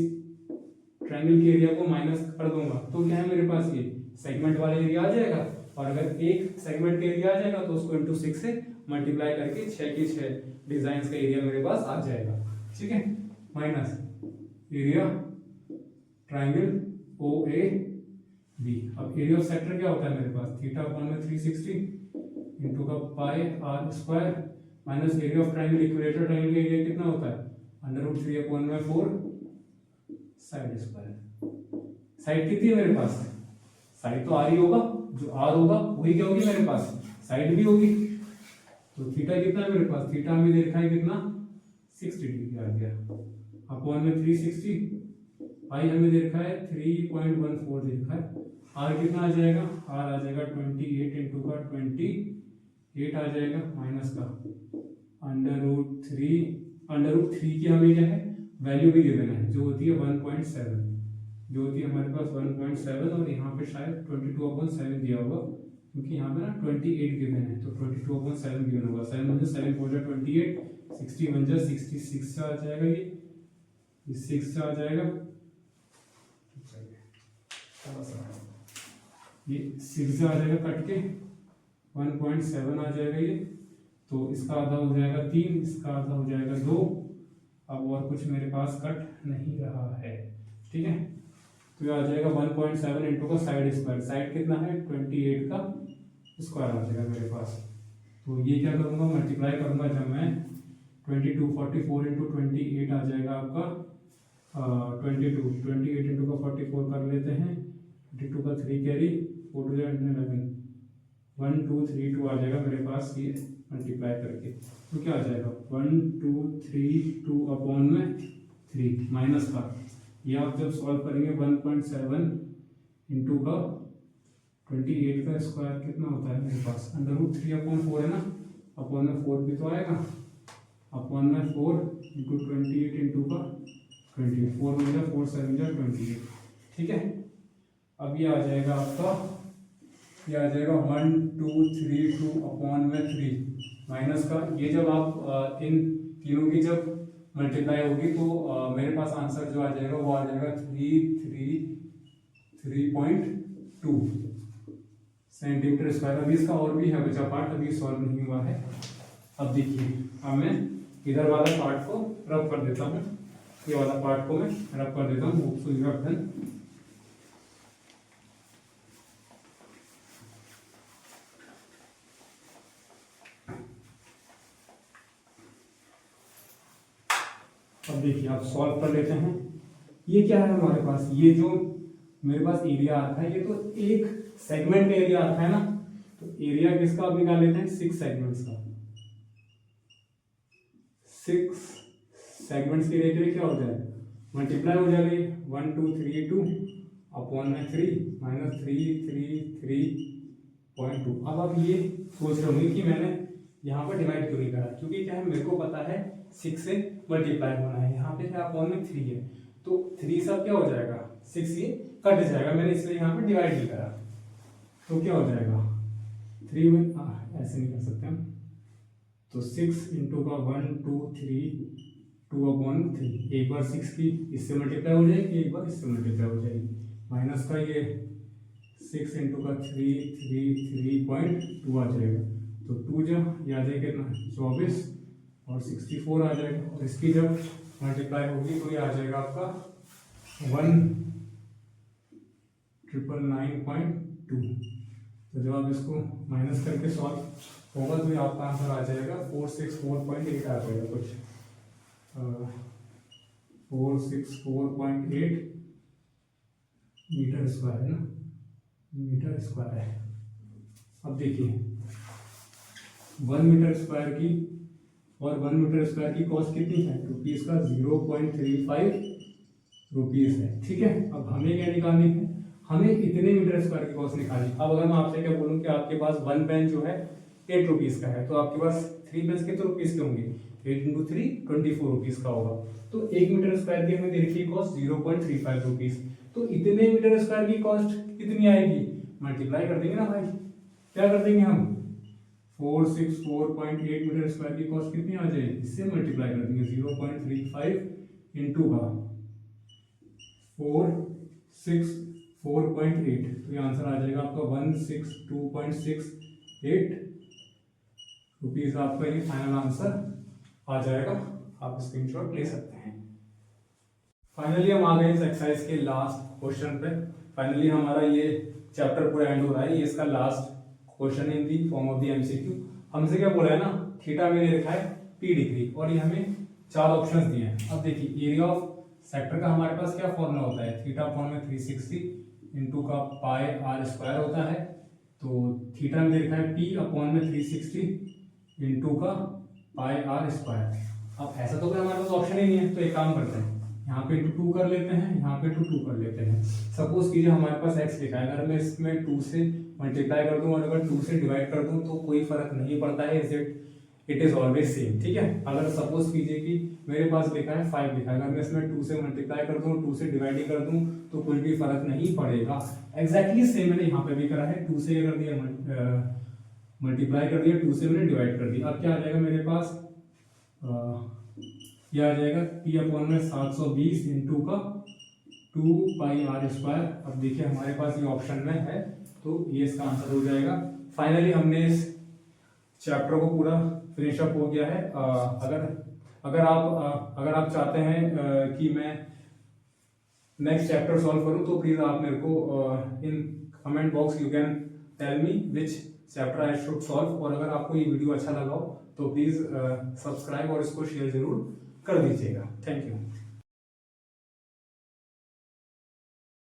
ट्रायंगल के एरिया को माइनस कर दूंगा तो क्या है मेरे पास ये सेगमेंट वाला एरिया आ जाएगा, और अगर एक सेगमेंट का एरिया आ जाएगा तो उसको इंटू 6 से मल्टीप्लाई करके 6 के 6 डिजाइन का एरिया मेरे पास आ जाएगा, ठीक है। Minus area triangle OAB। अब एरिया ऑफ सेक्टर क्या होता है मेरे पास थीटा अपॉन में 360 इंटू का पाई r square minus area of triangle equilateral triangle का एरिया कितना होता है √3 अपॉन में 4 साइड स्क्वायर। साइड कितनी है मेरे पास, साइड तो r ही होगा, जो r होगा वही क्या होगी मेरे पास साइड भी होगी। तो थीटा कितना है मेरे पास, थीटा हमें दे रखा है कितना 60 डिग्री आ गया अपॉन में 360, पाई हमें दे रखा है 3.14 दे रखा है, r कितना आ जाएगा, r आ जाएगा 28 इंटू का 28 आ जाएगा माइनस का √3 की हमें क्या है वैल्यू भी गिवन है जो होती है 1.7, जो होती है हमारे पास 1.7, और यहाँ पे शायद 22/7 दिया होगा क्योंकि यहाँ पे ना 28 गिवन है, तो 22/7 गिवन होगा, 7 × 7 = 28, 60 × 66 से आ जाएगा, ये 6 से आ जाएगा, ये 6 से आ जाएगा कट के 1.7 आ जाएगा ये, तो इसका आधा हो जाएगा 3, इसका आधा हो जाएगा 2, अब और कुछ मेरे पास कट नहीं रहा है, ठीक है। तो ये आ जाएगा 1.7 इंटू का साइड स्क्वायर, साइड कितना है 28 का स्क्वायर आ जाएगा मेरे पास। तो ये क्या करूँगा, मल्टीप्लाई करूँगा जब मैं 22 44 इंटू 28 आ जाएगा आपका 28 इंटू का 44 कर लेते हैं, 22 का 3 कैरी 4 टू 11 1 2 3 2 आ जाएगा मेरे पास ये मल्टीप्लाई करके। तो क्या आ जाएगा 1 2 3 2 अपॉन में 3 माइनस का ये आप जब सॉल्व करेंगे 1.7 इंटू का 28 का स्क्वायर कितना होता है मेरे पास √3/4 है ना, अपॉन में 4 भी तो आएगा, अपॉन में 4 इंटू 28 इंटू का 28 4 में 4 7 28। ठीक है, अब ये आ जाएगा आपका, ये आ जाएगा 1 2 3 2 अपॉन में 3 माइनस का ये जब आप इन तीनों की जब मल्टीप्लाई होगी तो मेरे पास आंसर जो आ जाएगा वो आ जाएगा 3.2 सेंटीमीटर स्क्वायर। अभी इसका और भी है बचा पार्ट, अभी सॉल्व नहीं हुआ है। अब देखिए, अब मैं इधर वाला पार्ट को रब कर देता हूँ, ये वाला पार्ट को मैं रब कर देता हूँ। अब देखिए आप सॉल्व कर लेते हैं। ये क्या है हमारे पास, ये जो मेरे पास एरिया आता है ये तो एक सेगमेंट एरिया आता है ना, तो एरिया किसका आप निकाल लेते हैं 6 सेगमेंट्स का। 6 सेगमेंट्स की एरिया क्या हो जाएगा, मल्टीप्लाई हो जाएगा 1 2 3 2 अपॉन में 3 माइनस 3.2। अब आप ये सोच रहे होंगे कि मैंने यहाँ पर डिवाइड क्यों नहीं करा, क्योंकि क्या है मेरे को पता है 6 से मल्टीप्लाई होना है, यहाँ पे क्या अपॉन में 3 है, तो 3 सब क्या हो जाएगा 6 ये कट जाएगा, मैंने इसलिए यहाँ पे डिवाइड नहीं करा। तो क्या हो जाएगा 3 में ऐसे नहीं कर सकते हम, तो 6 इंटू का 1 2 3 2 अपॉन 3, एक बार 6 की इससे मल्टीप्लाई हो जाएगी, एक बार इससे मल्टीप्लाई हो जाएगी, माइनस का ये 6 इंटू का 3.2 आ जाएगा, तो 2 जब ये आ जाएगा कितना 24 और 64 आ जाएगा, और इसकी जब मल्टीप्लाई होगी तो ये आ जाएगा आपका 1,999.2। तो जब आप इसको माइनस करके सॉल्व होगा तो ये आपका आंसर आ जाएगा 464.8 आ जाएगा कुछ 464.8 मीटर स्क्वायर है ना, मीटर स्क्वायर है। अब देखिए 1 मीटर स्क्वायर की और 1 मीटर स्क्वायर की कॉस्ट कितनी है रुपीज का 0.35 रुपीज है। ठीक है, अब हमें क्या निकालनी है, हमें इतने मीटर स्क्वायर की कॉस्ट निकालनी। अब अगर मैं आपसे क्या बोलूं कि आपके पास 1 पेन जो है 8 रुपीज का है, तो आपके पास 3 पेन्स कितने रुपीज के होंगे, 8 इंटू 3 24 रुपीज का होगा। तो 1 मीटर स्क्वायर की हमें दे रखी कॉस्ट 0.35 रुपीज, तो इतने मीटर स्क्वायर की कॉस्ट कितनी आएगी, मल्टीप्लाई कर देंगे ना भाई, क्या कर देंगे हम 464.8 मीटर स्क्वायर की कॉस्ट कितनी आ जाएगी, इससे मल्टीप्लाई कर देंगे 0.35 इंटू का 464.8, तो ये आंसर आ जाएगा आपका 162.68 रुपीज। आपका ये फाइनल आंसर आ जाएगा, आप स्क्रीनशॉट ले सकते हैं। फाइनली हम आ गए इस एक्सरसाइज के लास्ट क्वेश्चन पे। फाइनली हमारा ये चैप्टर पूरा एंड हो रहा है, ये इसका last question in the form of the MCQ. हमसे क्या बोला है ना, थीटा में दे रखा है p डिग्री और ये हमें 4 ऑप्शंस दिए हैं। अब देखिए एरिया ऑफ सेक्टर का हमारे पास क्या फॉर्मूला होता है, थीटा अपॉन में 360 इंटू का पाई r स्क्वायर होता है। तो थीटा में दे रखा है p अपॉन में 360 इंटू का पाई r स्क्वायर। अब ऐसा तो कोई हमारे पास ऑप्शन ही नहीं है, तो एक काम करते हैं, यहाँ पे 2 कर लेते हैं, यहाँ पे 2 कर लेते हैं। सपोज कीजिए हमारे पास x लिखा है, अगर मैं इसमें 2 से मल्टीप्लाई कर दूं और अगर 2 से डिवाइड कर दूं तो कोई फर्क नहीं पड़ता है, इट इज ऑलवेज सेम। ठीक है, अगर सपोज कीजिए कि मेरे पास लिखा है 5 लिखा है, अगर मैं इसमें 2 से मल्टीप्लाई कर दूं और 2 से डिवाइड ही कर दूं तो कोई भी फर्क नहीं पड़ेगा। एग्जैक्टली सेम मैंने यहाँ पे भी करा है, 2 से कर दिया मल्टीप्लाई कर दिया, 2 से मैंने डिवाइड कर दिया। अब क्या आ जाएगा मेरे पास, यह आ जाएगा p अपॉन में 720 इंटू का 2 पाई r स्क्वायर। अब देखिए हमारे पास ये ऑप्शन में है, तो ये इसका आंसर हो जाएगा। फाइनली हमने इस चैप्टर को पूरा फिनिश अप हो गया है। अगर आप चाहते हैं कि मैं नेक्स्ट चैप्टर सॉल्व करूं तो प्लीज आप मेरे को in comment box you can tell me which chapter I should solve. और अगर आपको ये वीडियो अच्छा लगा हो तो प्लीज सब्सक्राइब और इसको शेयर जरूर कर दीजिएगा। Thank you.